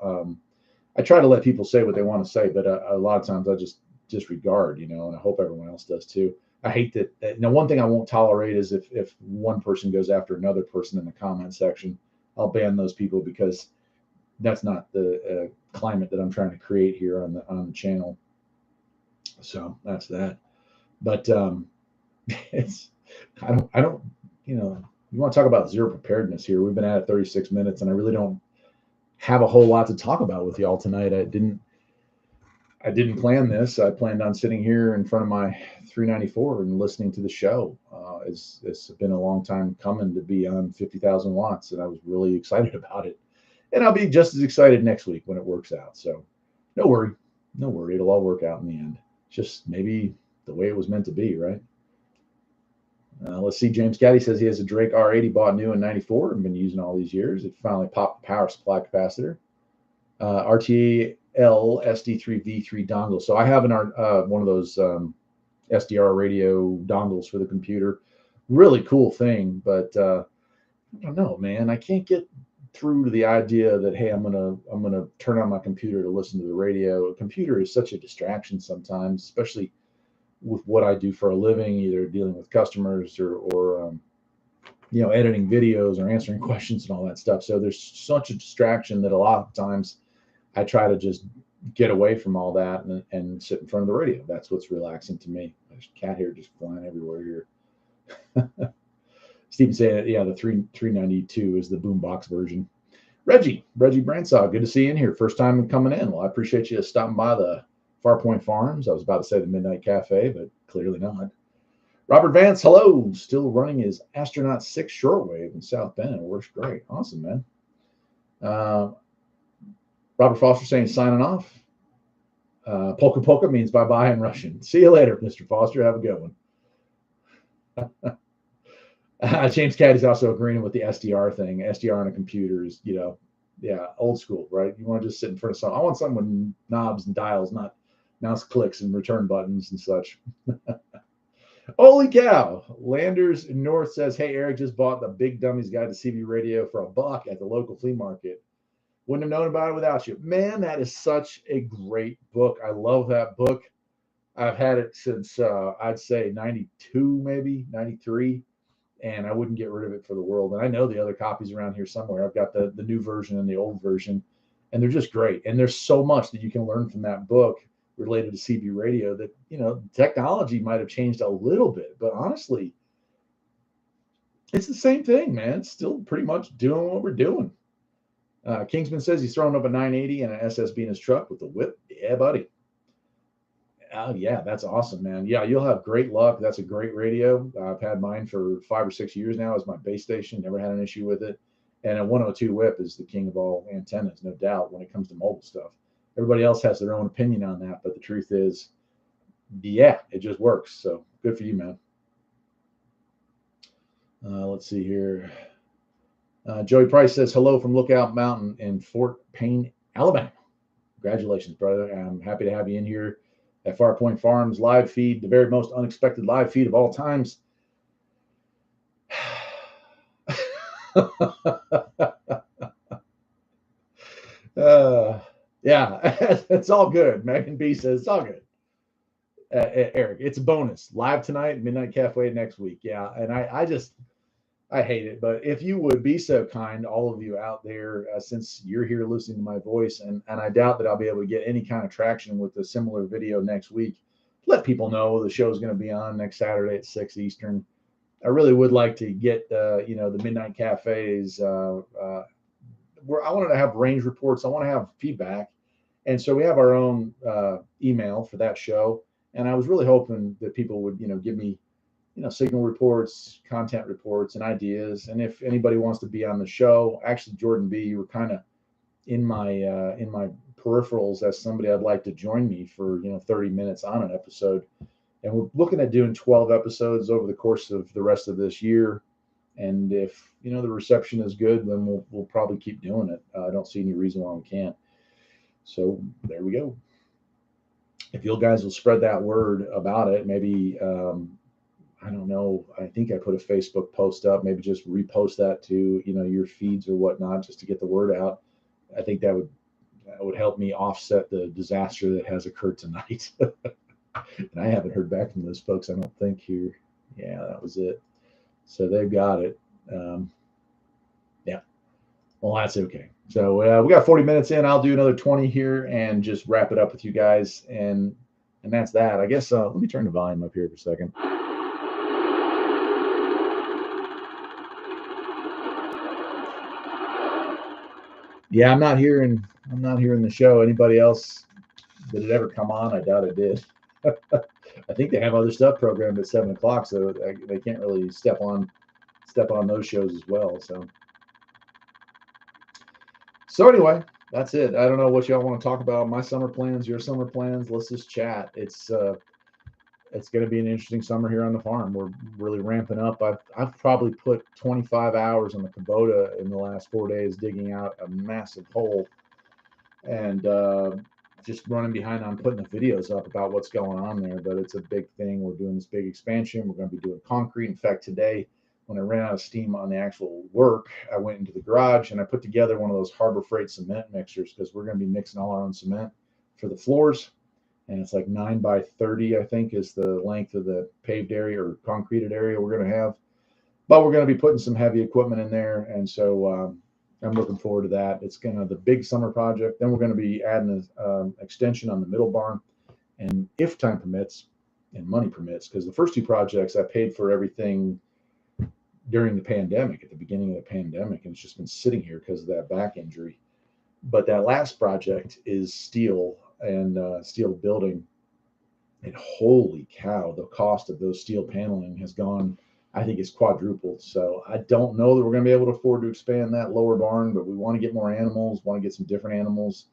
I try to let people say what they want to say, but a lot of times I just disregard, and I hope everyone else does too. I hate that. One thing I won't tolerate is if one person goes after another person in the comment section. I'll ban those people because that's not the climate that I'm trying to create here on the channel. So that's that. But it's I don't you want to talk about zero preparedness here. We've been at it 36 minutes, and I really don't have a whole lot to talk about with y'all tonight. I didn't plan this. I planned on sitting here in front of my 394 and listening to the show. It's been a long time coming to be on 50,000 watts, and I was really excited about it. And I'll be just as excited next week when it works out. So no worry. It'll all work out in the end. Just maybe the way it was meant to be, right? Let's see. James Caddy says he has a Drake R80 bought new in 94 and been using all these years. It finally popped the power supply capacitor. RTA L SD3 V3 dongle. So I have one of those SDR radio dongles for the computer. Really cool thing, but I don't know, man. I can't get through to the idea that, hey, I'm gonna turn on my computer to listen to the radio. A computer is such a distraction sometimes, especially with what I do for a living, either dealing with customers or editing videos or answering questions and all that stuff. So there's such a distraction that a lot of times I try to just get away from all that and sit in front of the radio. That's what's relaxing to me. There's a cat hair just flying everywhere here. Stephen saying, yeah, the 392 is the boombox version. Reggie Bransaw, good to see you in here. First time coming in. Well, I appreciate you stopping by the Farpoint Farms. I was about to say the Midnight Cafe, but clearly not. Robert Vance, hello. Still running his Astronaut 6 shortwave in South Bend. It works great. Awesome, man. Robert Foster saying signing off. Polka polka means bye-bye in Russian. See you later, Mr. Foster. Have a good one. James Caddy's also agreeing with the SDR thing. SDR on a computer is, old school, right? You want to just sit in front of something. I want something with knobs and dials, not mouse clicks and return buttons and such. Holy cow. Landers North says, hey, Eric just bought the Big Dummies Guide to CB Radio for $1 at the local flea market. Wouldn't have known about it without you. Man, that is such a great book. I love that book. I've had it since, I'd say 92, maybe 93. And I wouldn't get rid of it for the world. And I know the other copies around here somewhere. I've got the new version and the old version, and they're just great. And there's so much that you can learn from that book related to CB radio that, technology might have changed a little bit, but honestly, it's the same thing, man. It's still pretty much doing what we're doing. Kingsman says he's throwing up a 980 and an SSB in his truck with the whip. Yeah, buddy. Oh, yeah, that's awesome, man. Yeah, you'll have great luck. That's a great radio. I've had mine for 5 or 6 years now as my base station. Never had an issue with it. And a 102 whip is the king of all antennas, no doubt, when it comes to mobile stuff. Everybody else has their own opinion on that, but the truth is, yeah, it just works. So good for you, man. Let's see here. Joey Price says, hello from Lookout Mountain in Fort Payne, Alabama. Congratulations, brother. I'm happy to have you in here at Farpoint Farms live feed, the very most unexpected live feed of all times. Yeah, it's all good. Megan B says it's all good. Eric, it's a bonus. Live tonight, Midnight Cafe next week. Yeah, and I hate it, but if you would be so kind, all of you out there, since you're here listening to my voice, and I doubt that I'll be able to get any kind of traction with a similar video next week, let people know the show's going to be on next Saturday at 6 Eastern. I really would like to get, the Midnight Cafe's I wanted to have range reports. I want to have feedback. And so we have our own email for that show. And I was really hoping that people would, give me, signal reports, content reports, and ideas. And if anybody wants to be on the show, actually, Jordan B, you were kind of in my peripherals as somebody I'd like to join me for 30 minutes on an episode. And we're looking at doing 12 episodes over the course of the rest of this year. And if the reception is good, then we'll probably keep doing it. I don't see any reason why we can't. So there we go. If you guys will spread that word about it, maybe I don't know. I think I put a Facebook post up. Maybe just repost that to your feeds or whatnot, just to get the word out. I think that would help me offset the disaster that has occurred tonight. And I haven't heard back from those folks, I don't think, here. Yeah, that was it. So they've got it. Yeah. Well, that's okay. So we got 40 minutes in. I'll do another 20 here and just wrap it up with you guys. And that's that. I guess let me turn the volume up here for a second. Yeah, I'm not hearing the show. Anybody else? Did it ever come on? I doubt it did. I think they have other stuff programmed at 7:00, so they can't really step on those shows as well. So anyway, that's it. I don't know what y'all want to talk about. My summer plans, your summer plans. Let's just chat. It's going to be an interesting summer here on the farm. We're really ramping up. I've probably put 25 hours on the Kubota in the last 4 days, digging out a massive hole, and just running behind on putting the videos up about what's going on there. But it's a big thing. We're doing this big expansion. We're going to be doing concrete. In fact, today, when I ran out of steam on the actual work, I went into the garage and I put together one of those Harbor Freight cement mixers, because we're going to be mixing all our own cement for the floors. And it's like 9 by 30, I think, is the length of the paved area or concreted area we're going to have. But we're going to be putting some heavy equipment in there. And so I'm looking forward to that. It's going to be the big summer project. Then we're going to be adding an extension on the middle barn. And if time permits and money permits, because the first two projects I paid for everything during the pandemic, at the beginning of the pandemic, and it's just been sitting here because of that back injury. But that last project is steel and steel building. And holy cow, the cost of those steel paneling has gone, I think it's quadrupled. So I don't know that we're going to be able to afford to expand that lower barn, but we want to get more animals, want to get some different animals.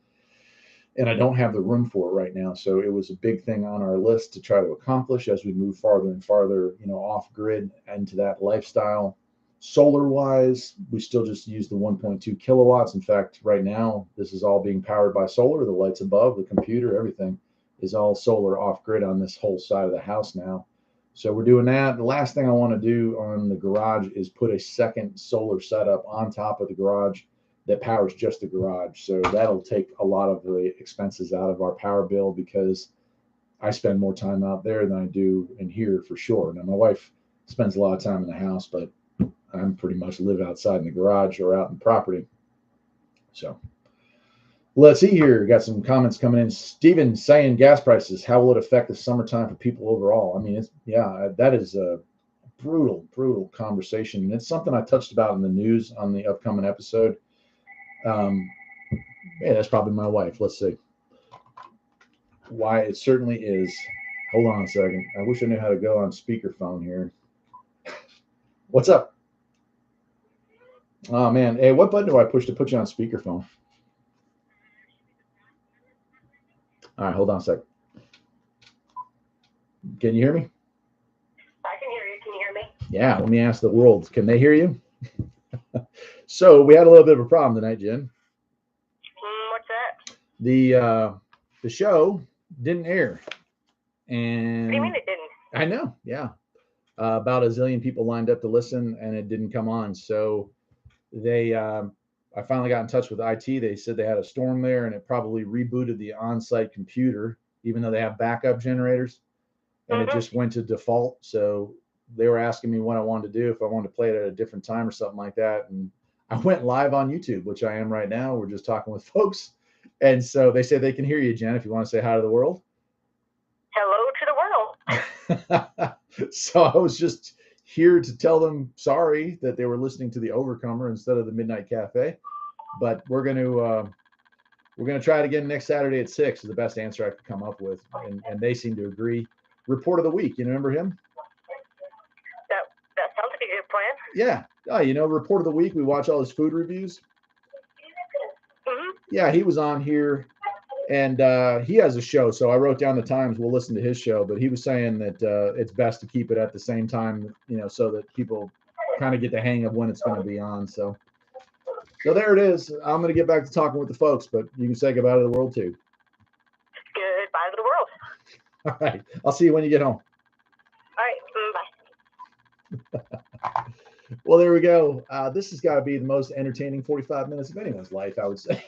And I don't have the room for it right now. So it was a big thing on our list to try to accomplish as we move farther and farther, off grid into that lifestyle. Solar wise, we still just use the 1.2 kilowatts. In fact, right now, this is all being powered by solar. The lights above, the computer, everything is all solar off grid on this whole side of the house now. So we're doing that. The last thing I want to do on the garage is put a second solar setup on top of the garage that powers just the garage. So that'll take a lot of the expenses out of our power bill, because I spend more time out there than I do in here for sure. Now, my wife spends a lot of time in the house, but I'm pretty much live outside in the garage or out in property. So let's see here. Got some comments coming in. Steven saying gas prices, how will it affect the summertime for people overall? I mean, that is a brutal conversation. And it's something I touched about in the news on the upcoming episode. Yeah, that's probably my wife. Let's see. Why it certainly is. Hold on a second. I wish I knew how to go on speakerphone here. What's up? Oh man. Hey, what button do I push to put you on speakerphone? All right, hold on a second. Can you hear me? I can hear you. Can you hear me? Yeah, let me ask the world. Can they hear you? So we had a little bit of a problem tonight, Jen. What's that? The show didn't air. And What do you mean it didn't? I know, yeah. About a zillion people lined up to listen, and it didn't come on. So I finally got in touch with IT. They said they had a storm there, and it probably rebooted the on-site computer, even though they have backup generators, and it just went to default. So they were asking me what I wanted to do, if I wanted to play it at a different time or something like that. And I went live on YouTube, which I am right now. We're just talking with folks. And so they said they can hear you, Jen, if you want to say hi to the world. Hello to the world. So I was just here to tell them sorry that they were listening to the Overcomer instead of the Midnight Cafe. but we're gonna try it again next Saturday at 6 is the best answer I could come up with, and they seem to agree. Report of the week, you remember him? That sounds like a good plan. Yeah. Oh, report of the week. We watch all his food reviews. Mm-hmm. Yeah, he was on here, and he has a show. So I wrote down the times. We'll listen to his show, but he was saying that it's best to keep it at the same time, so that people kind of get the hang of when it's going to be on. So there it is. I'm going to get back to talking with the folks, but you can say goodbye to the world too. Goodbye to the world. All right. I'll see you when you get home. All right. Bye. Well, there we go. This has got to be the most entertaining 45 minutes of anyone's life, I would say.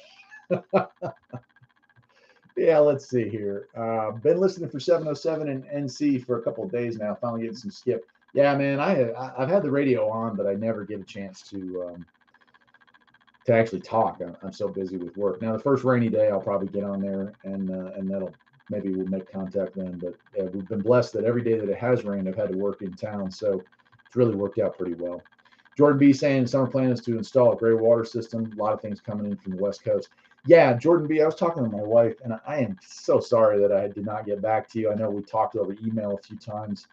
Yeah, let's see here. Been listening for 707 and NC for a couple of days now. Finally getting some skip. Yeah, man, I've had the radio on, but I never get a chance to actually talk. I'm so busy with work. Now, the first rainy day, I'll probably get on there, and that'll maybe we'll make contact then. But yeah, we've been blessed that every day that it has rained, I've had to work in town, so it's really worked out pretty well. Jordan B saying summer plan is to install a gray water system. A lot of things coming in from the West Coast. Yeah, Jordan B, I was talking to my wife, and I am so sorry that I did not get back to you. I know we talked over email a few times.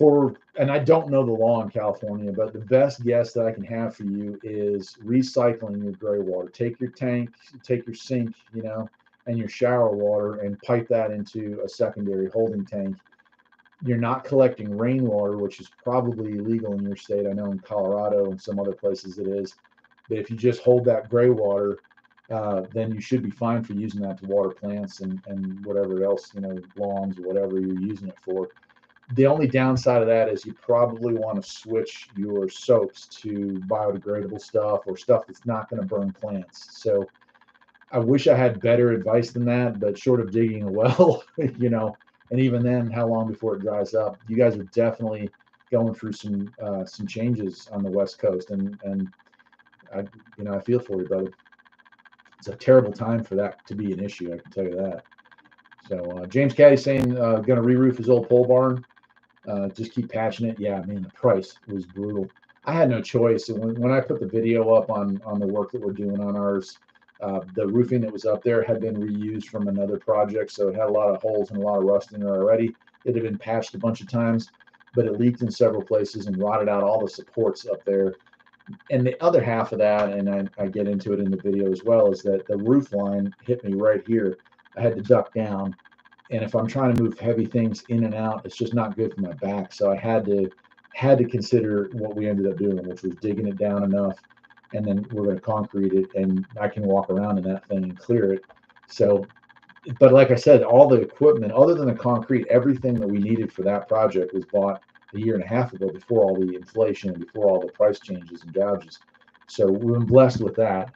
And I don't know the law in California, but the best guess that I can have for you is recycling your gray water. Take your tank, take your sink, and your shower water and pipe that into a secondary holding tank. You're not collecting rainwater, which is probably illegal in your state. I know in Colorado and some other places it is. But if you just hold that gray water, then you should be fine for using that to water plants and whatever else, lawns or whatever you're using it for. The only downside of that is you probably want to switch your soaps to biodegradable stuff or stuff that's not going to burn plants. So I wish I had better advice than that, but short of digging a well, and even then, how long before it dries up? You guys are definitely going through some changes on the West Coast, and I feel for you, brother. It's a terrible time for that to be an issue. I can tell you that. So James Caddy saying going to re-roof his old pole barn. Just keep patching it. Yeah, man, the price was brutal. I had no choice. And when I put the video up on the work that we're doing on ours, the roofing that was up there had been reused from another project, so it had a lot of holes and a lot of rust in it already. It had been patched a bunch of times, but it leaked in several places and rotted out all the supports up there. And the other half of that, and I get into it in the video as well, is that the roof line hit me right here. I had to duck down. And if I'm trying to move heavy things in and out, it's just not good for my back. So I had to consider what we ended up doing, which was digging it down enough, and then we're going to concrete it, and I can walk around in that thing and clear it. So, but like I said, all the equipment, other than the concrete, everything that we needed for that project was bought a year and a half ago, before all the inflation and before all the price changes and gouges. So we've been blessed with that.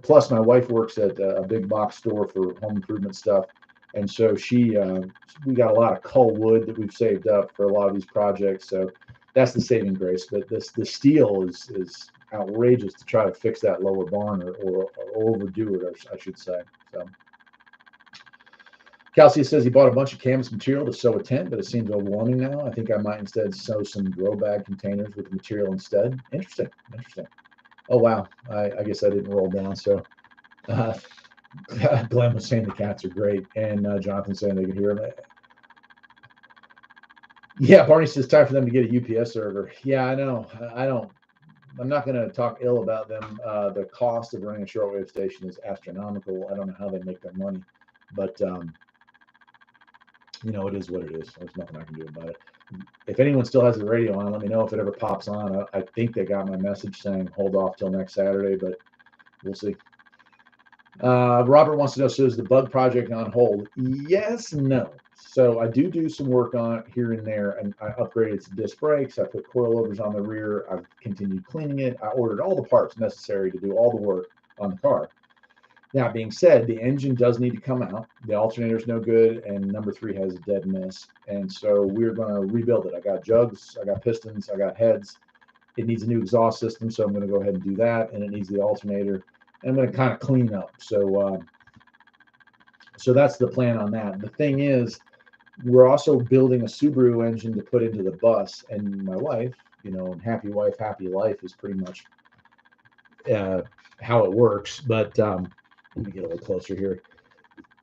Plus, my wife works at a big box store for home improvement stuff. And so we got a lot of cull wood that we've saved up for a lot of these projects. So that's the saving grace. But the steel is outrageous to try to fix that lower barn or overdo it, I should say. So Calcia says he bought a bunch of canvas material to sew a tent, but it seems overwhelming now. I think I might instead sew some grow bag containers with the material instead. Interesting. Oh, wow. I guess I didn't roll down. So Glenn was saying the cats are great, and Jonathan saying they can hear them. Yeah, Barney says time for them to get a UPS server. Yeah, I know. I'm not going to talk ill about them. The cost of running a shortwave station is astronomical. I don't know how they make their money, but it is what it is. There's nothing I can do about it. If anyone still has the radio on, let me know if it ever pops on. I think they got my message saying hold off till next Saturday, but we'll see. Robert wants to know, so is the bug project on hold? Yes, no. So I do some work on it here and there, and I upgraded some disc brakes. I put coilovers on the rear. I've continued cleaning it. I ordered all the parts necessary to do all the work on the car. That being said, the engine does need to come out. The alternator's no good, and number 3 has a dead miss. And so we're going to rebuild it. I got jugs, I got pistons, I got heads. It needs a new exhaust system, so I'm going to go ahead and do that. And it needs the alternator. And I'm going to kind of clean up. So that's the plan on that. The thing is, we're also building a Subaru engine to put into the bus. And my wife, and happy wife, happy life is pretty much how it works. But let me get a little closer here.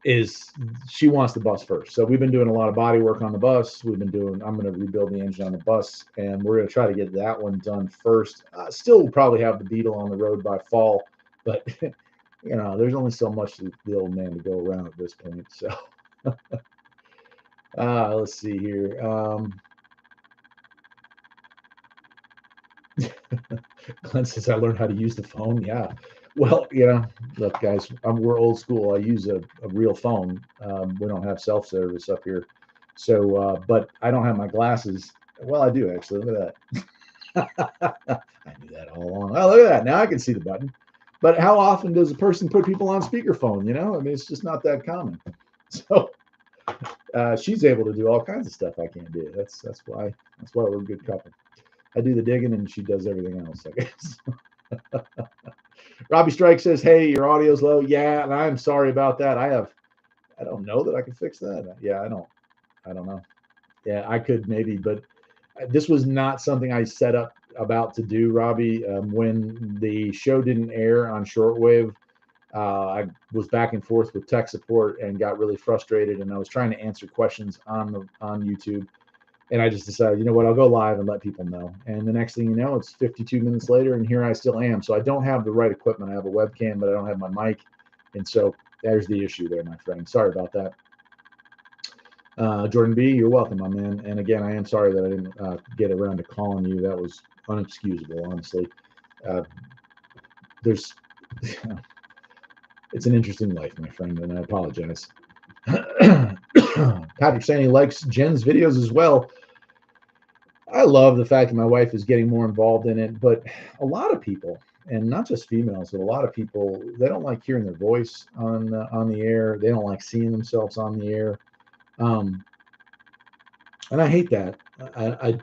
Is she wants the bus first. So we've been doing a lot of body work on the bus. I'm going to rebuild the engine on the bus, and we're going to try to get that one done first. Still probably have the Beetle on the road by fall, but there's only so much the old man to go around at this point. So let's see here. Glenn says, I learned how to use the phone. Yeah. Well, look, guys, we're old school. I use a real phone. We don't have self-service up here. So, but I don't have my glasses. Well, I do actually. Look at that. I knew that all along. Oh, look at that. Now I can see the button. But how often does a person put people on speakerphone? I mean, it's just not that common. So she's able to do all kinds of stuff I can't do. That's why we're a good couple. I do the digging and she does everything else, I guess. Robbie Strike says, hey, your audio's low. Yeah, and I'm sorry about that. I don't know that I can fix that. Yeah, I don't know. Yeah, I could maybe, but this was not something I set up about to do, Robbie. When the show didn't air on Shortwave, I was back and forth with tech support and got really frustrated, and I was trying to answer questions on YouTube. And I just decided, you know what, I'll go live and let people know. And the next thing you know, it's 52 minutes later, and here I still am. So I don't have the right equipment. I have a webcam, but I don't have my mic. And so there's the issue there, my friend. Sorry about that. Jordan B., you're welcome, my man. And again, I am sorry that I didn't get around to calling you. That was unexcusable, honestly. It's an interesting life, my friend, and I apologize. Patrick saying he likes Jen's videos as well. I love the fact that my wife is getting more involved in it, but a lot of people, and not just females, but a lot of people, they don't like hearing their voice on the air. They don't like seeing themselves on the air, and I hate that. I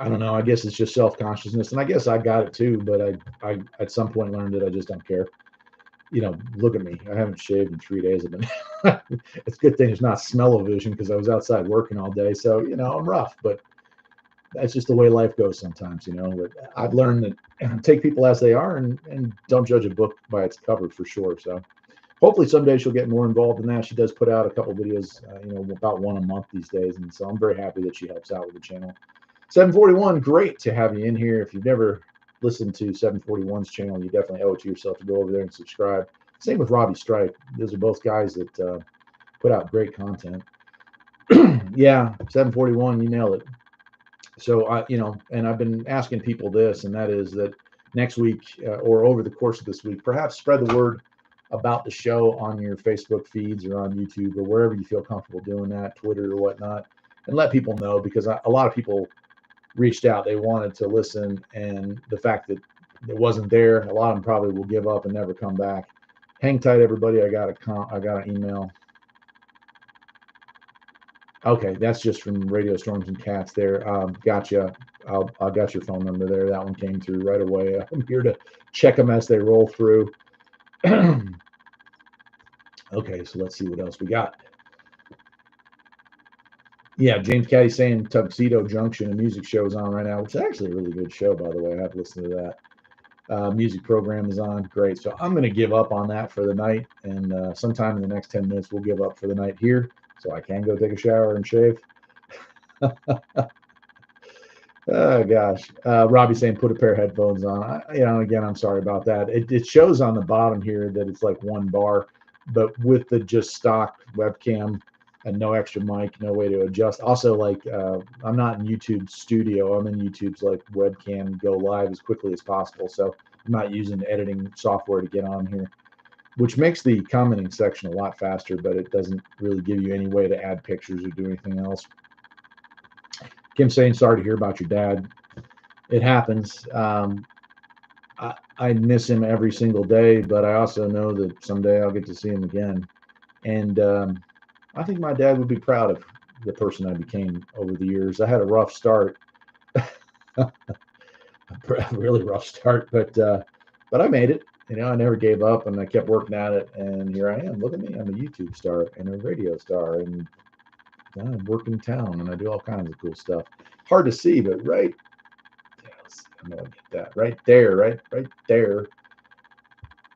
don't know. I guess it's just self-consciousness, and I guess I got it too. But I at some point learned that I just don't care. Look at me. I haven't shaved in 3 days. It's a good thing it's not smell-o-vision because I was outside working all day. So, I'm rough, but that's just the way life goes sometimes, But I've learned that take people as they are and don't judge a book by its cover for sure. So hopefully someday she'll get more involved in that. She does put out a couple videos, about one a month these days. And so I'm very happy that she helps out with the channel. 741, great to have you in here. If you've never listened to 741's channel, you definitely owe it to yourself to go over there and subscribe. Same with Robbie Strike. Those are both guys that put out great content. Yeah, 741, you nailed it. So and I've been asking people this, and that is that next week or over the course of this week, perhaps spread the word about the show on your Facebook feeds or on YouTube or wherever you feel comfortable doing that, Twitter or whatnot, and let people know, because a lot of people reached out. They wanted to listen, and the fact that it wasn't there, a lot of them probably will give up and never come back. Hang tight, everybody. I got an email. Okay, that's just from Radio Storms and Cats there. Gotcha. I got your phone number there. That one came through right away. I'm here to check them as they roll through. Okay, so let's see what else we got. Yeah, James Caddy saying Tuxedo Junction, a music show, is on right now, which is actually a really good show, by the way. I have to listen to that. Music program is on. Great. So I'm going to give up on that for the night, and sometime in the next 10 minutes, we'll give up for the night here so I can go take a shower and shave. Oh, gosh. Robbie saying put a pair of headphones on. Again, I'm sorry about that. It shows on the bottom here that it's like one bar, but with the just stock webcam and no extra mic, no way to adjust. Also, I'm not in YouTube Studio. I'm in YouTube's webcam go live as quickly as possible. So I'm not using editing software to get on here, which makes the commenting section a lot faster, but it doesn't really give you any way to add pictures or do anything else. Kim saying, sorry to hear about your dad. It happens. I miss him every single day, but I also know that someday I'll get to see him again. And I think my dad would be proud of the person I became over the years. I had a rough start, a really rough start, but I made it. I never gave up, and I kept working at it. And here I am. Look at me. I'm a YouTube star and a radio star, and I work in town, and I do all kinds of cool stuff. Hard to see, but right. I know I get that right there, right there.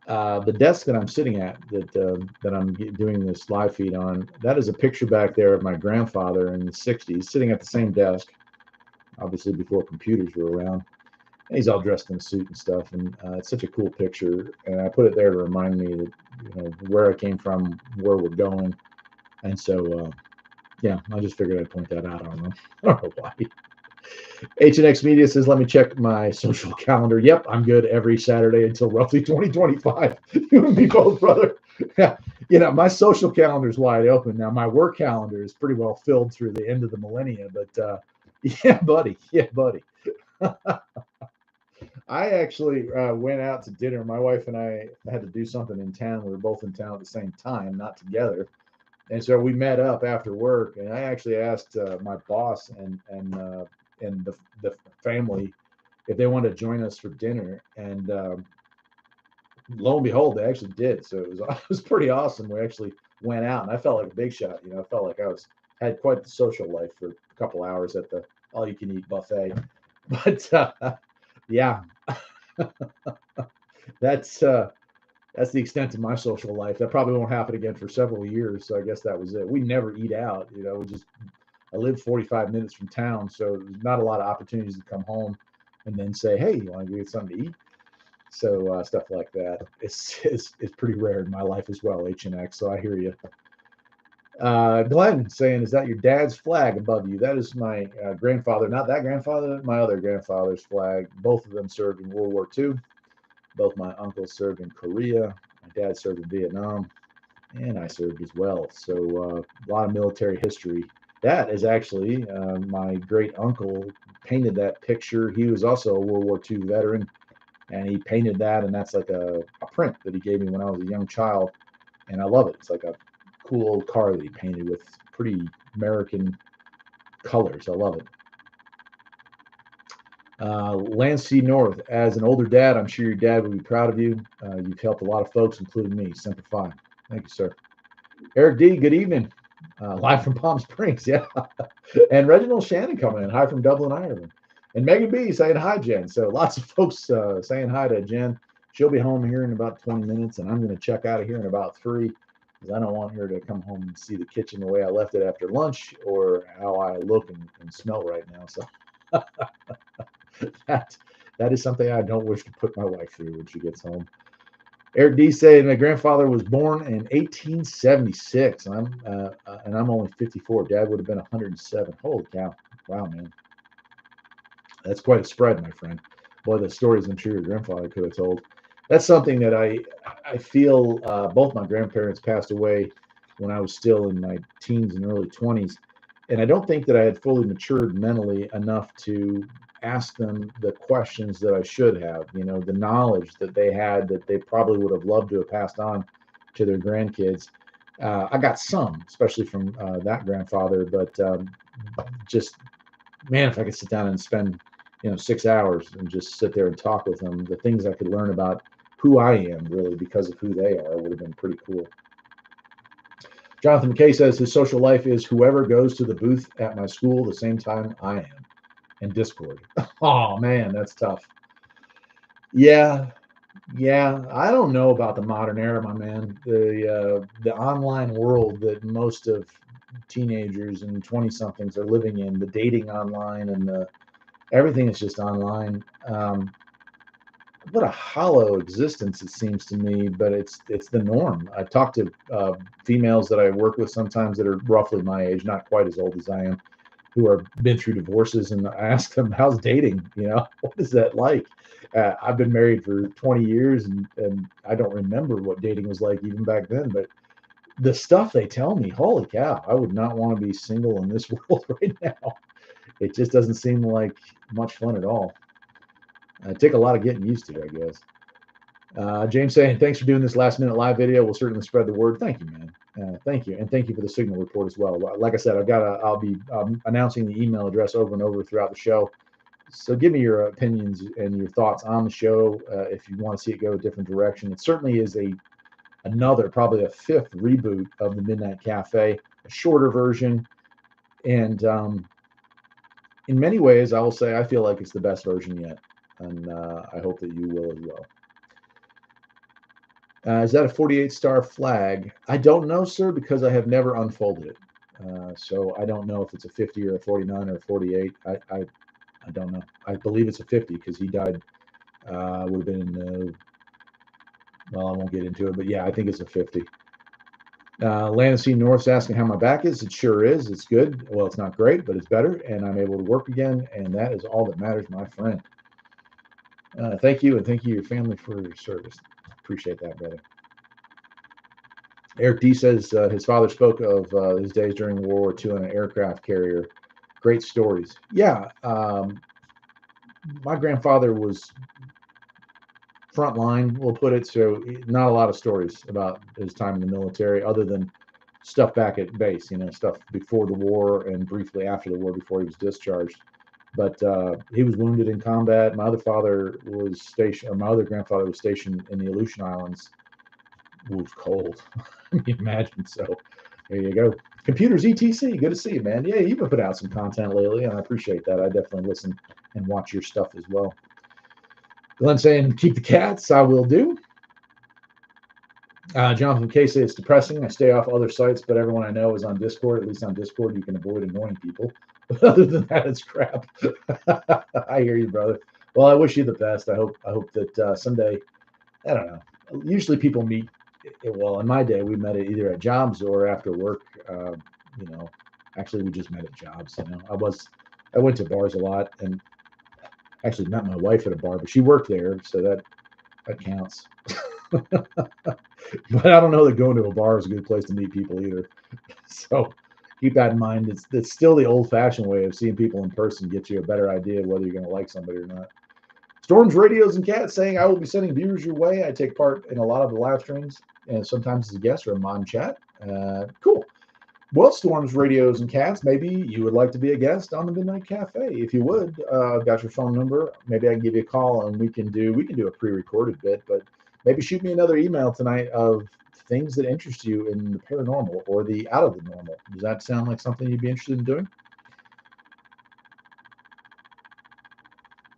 The desk that I'm sitting at, that I'm doing this live feed on, that is a picture back there of my grandfather in the '60s, sitting at the same desk, obviously before computers were around. And he's all dressed in a suit and stuff, and it's such a cool picture. And I put it there to remind me that where I came from, where we're going, and so yeah, I just figured I'd point that out. I don't know, I don't know why. HNX Media says, let me check my social calendar. Yep, I'm good every Saturday until roughly 2025. You and me both, brother. Yeah, my social calendar is wide open. Now, my work calendar is pretty well filled through the end of the millennia, but yeah, buddy. Yeah, buddy. I actually went out to dinner. My wife and I had to do something in town. We were both in town at the same time, not together. And so we met up after work, and I actually asked my boss and the family if they wanted to join us for dinner. And lo and behold, they actually did. So it was pretty awesome. We actually went out, and I felt like a big shot. I felt like I had quite the social life for a couple hours at the all-you-can-eat buffet. But yeah, that's the extent of my social life. That probably won't happen again for several years. So I guess that was it. We never eat out. I live 45 minutes from town, so there's not a lot of opportunities to come home and then say, hey, you want to get something to eat? So stuff like that. It's pretty rare in my life as well, HNX. So I hear you. Glenn saying, is that your dad's flag above you? That is my grandfather, not that grandfather, my other grandfather's flag. Both of them served in World War II. Both my uncles served in Korea. My dad served in Vietnam, and I served as well. So a lot of military history. That is actually my great uncle painted that picture. He was also a World War II veteran, and he painted that, and that's like a print that he gave me when I was a young child, and I love it. It's like a cool old car that he painted with pretty American colors. I love it. Lance C. North, as an older dad, I'm sure your dad would be proud of you. You've helped a lot of folks, including me. Semper Fi. Thank you, sir. Eric D., good evening. Live from Palm Springs, yeah. And Reginald Shannon coming in, hi from Dublin, Ireland. And Megan B. saying hi, Jen. So lots of folks saying hi to Jen. She'll be home here in about 20 minutes, and I'm going to check out of here in about 3 because I don't want her to come home and see the kitchen the way I left it after lunch or how I look and smell right now. So that is something I don't wish to put my wife through when she gets home. Eric D. saying my grandfather was born in 1876, and I'm only 54. Dad would have been 107. Holy cow! Wow, man, that's quite a spread, my friend. Boy, the stories I'm sure your grandfather could have told. That's something that I feel both my grandparents passed away when I was still in my teens and early 20s, and I don't think that I had fully matured mentally enough to ask them the questions that I should have. The knowledge that they had that they probably would have loved to have passed on to their grandkids. I got some, especially from that grandfather, but just man, if I could sit down and spend 6 hours and just sit there and talk with them, the things I could learn about who I am really because of who they are would have been pretty cool. Jonathan McKay says his social life is whoever goes to the booth at my school the same time I am. And Discord. Oh man, that's tough. Yeah, I don't know about the modern era, my man. The online world that most of teenagers and 20 somethings are living in, the dating online and everything is just online. What a hollow existence it seems to me, but it's the norm. I talk to females that I work with sometimes that are roughly my age, not quite as old as I am, who are been through divorces, and I ask them, how's dating? What is that like? I've been married for 20 years and I don't remember what dating was like even back then, but the stuff they tell me, holy cow, I would not want to be single in this world right now. It just doesn't seem like much fun at all. It take a lot of getting used to, I guess. James saying, thanks for doing this last minute live video. We'll certainly spread the word. Thank you, man. Thank you. And thank you for the signal report as well. Like I said, I'll be announcing the email address over and over throughout the show. So give me your opinions and your thoughts on the show if you want to see it go a different direction. It certainly is probably a 5th reboot of the Midnight Cafe, a shorter version. And in many ways, I will say I feel like it's the best version yet. And I hope that you will as well. Is that a 48-star flag? I don't know, sir, because I have never unfolded it. So I don't know if it's a 50 or a 49 or a 48. I don't know. I believe it's a 50 because he died. Would have been in the. Well, I won't get into it, but yeah, I think it's a 50. Lansing North's asking how my back is. It sure is. It's good. Well, it's not great, but it's better, and I'm able to work again, and that is all that matters, my friend. Thank you, and thank you, your family, for your service. Appreciate that, brother. Eric D says his father spoke of his days during World War II on an aircraft carrier. Great stories. Yeah, my grandfather was frontline, we'll put it, so not a lot of stories about his time in the military other than stuff back at base, stuff before the war and briefly after the war before he was discharged. But he was wounded in combat. My other grandfather was stationed in the Aleutian Islands. It was cold. Imagine. So there you go. Computers ETC, good to see you, man. Yeah, you've been putting out some content lately, and I appreciate that. I definitely listen and watch your stuff as well. Glenn saying, keep the cats. I will do. Jonathan K says it's depressing. I stay off other sites, but everyone I know is on Discord. At least on Discord, you can avoid annoying people. But other than that, it's crap. I hear you, brother. Well, I wish you the best. I hope that someday, I don't know. Usually people meet. Well, in my day, we met either at jobs or after work. Actually, we just met at jobs. I went to bars a lot, and actually met my wife at a bar, but she worked there, so that counts. But I don't know that going to a bar is a good place to meet people either. So keep that in mind. It's still the old-fashioned way of seeing people in person gets you a better idea of whether you're going to like somebody or not. Storms, Radios, and Cats saying, I will be sending viewers your way. I take part in a lot of the live streams, and sometimes as a guest or a mod chat. Cool. Well, Storms, Radios, and Cats, maybe you would like to be a guest on the Midnight Cafe. If you would, I've got your phone number. Maybe I can give you a call and we can do a pre-recorded bit, but maybe shoot me another email tonight of things that interest you in the paranormal or the out of the normal. Does that sound like something you'd be interested in doing?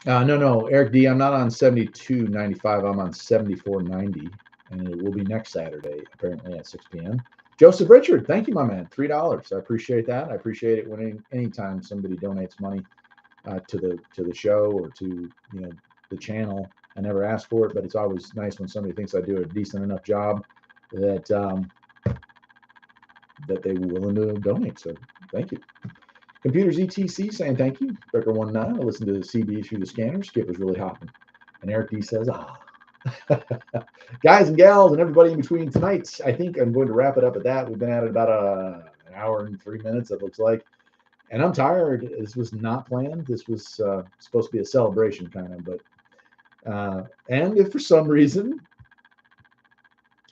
No, Eric D. I'm not on 72.95. I'm on 74.90, and it will be next Saturday, apparently at 6 p.m. Joseph Richard, thank you, my man. $3. I appreciate that. I appreciate it when anytime somebody donates money to the show or to the channel. I never ask for it, but it's always nice when somebody thinks I do a decent enough job that they're willing to donate. So thank you. Computers ETC saying thank you. Becker19, I listened to the CB through the scanner. Skip was really hopping. And Eric D says, Guys and gals and everybody in between tonight, I think I'm going to wrap it up at that. We've been at it about an hour and 3 minutes, it looks like. And I'm tired. This was not planned. This was supposed to be a celebration kind of, but and if for some reason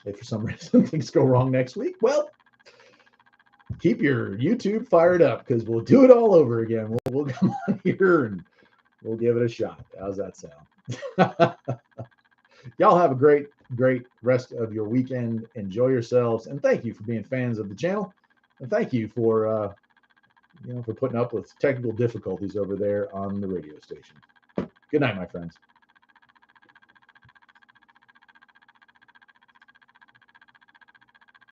things go wrong next week, well, keep your YouTube fired up because we'll do it all over again. We'll come on here and we'll give it a shot. How's that sound? Y'all have a great rest of your weekend. Enjoy yourselves, and thank you for being fans of the channel, and thank you for for putting up with technical difficulties over there on the radio station. Good night, my friends.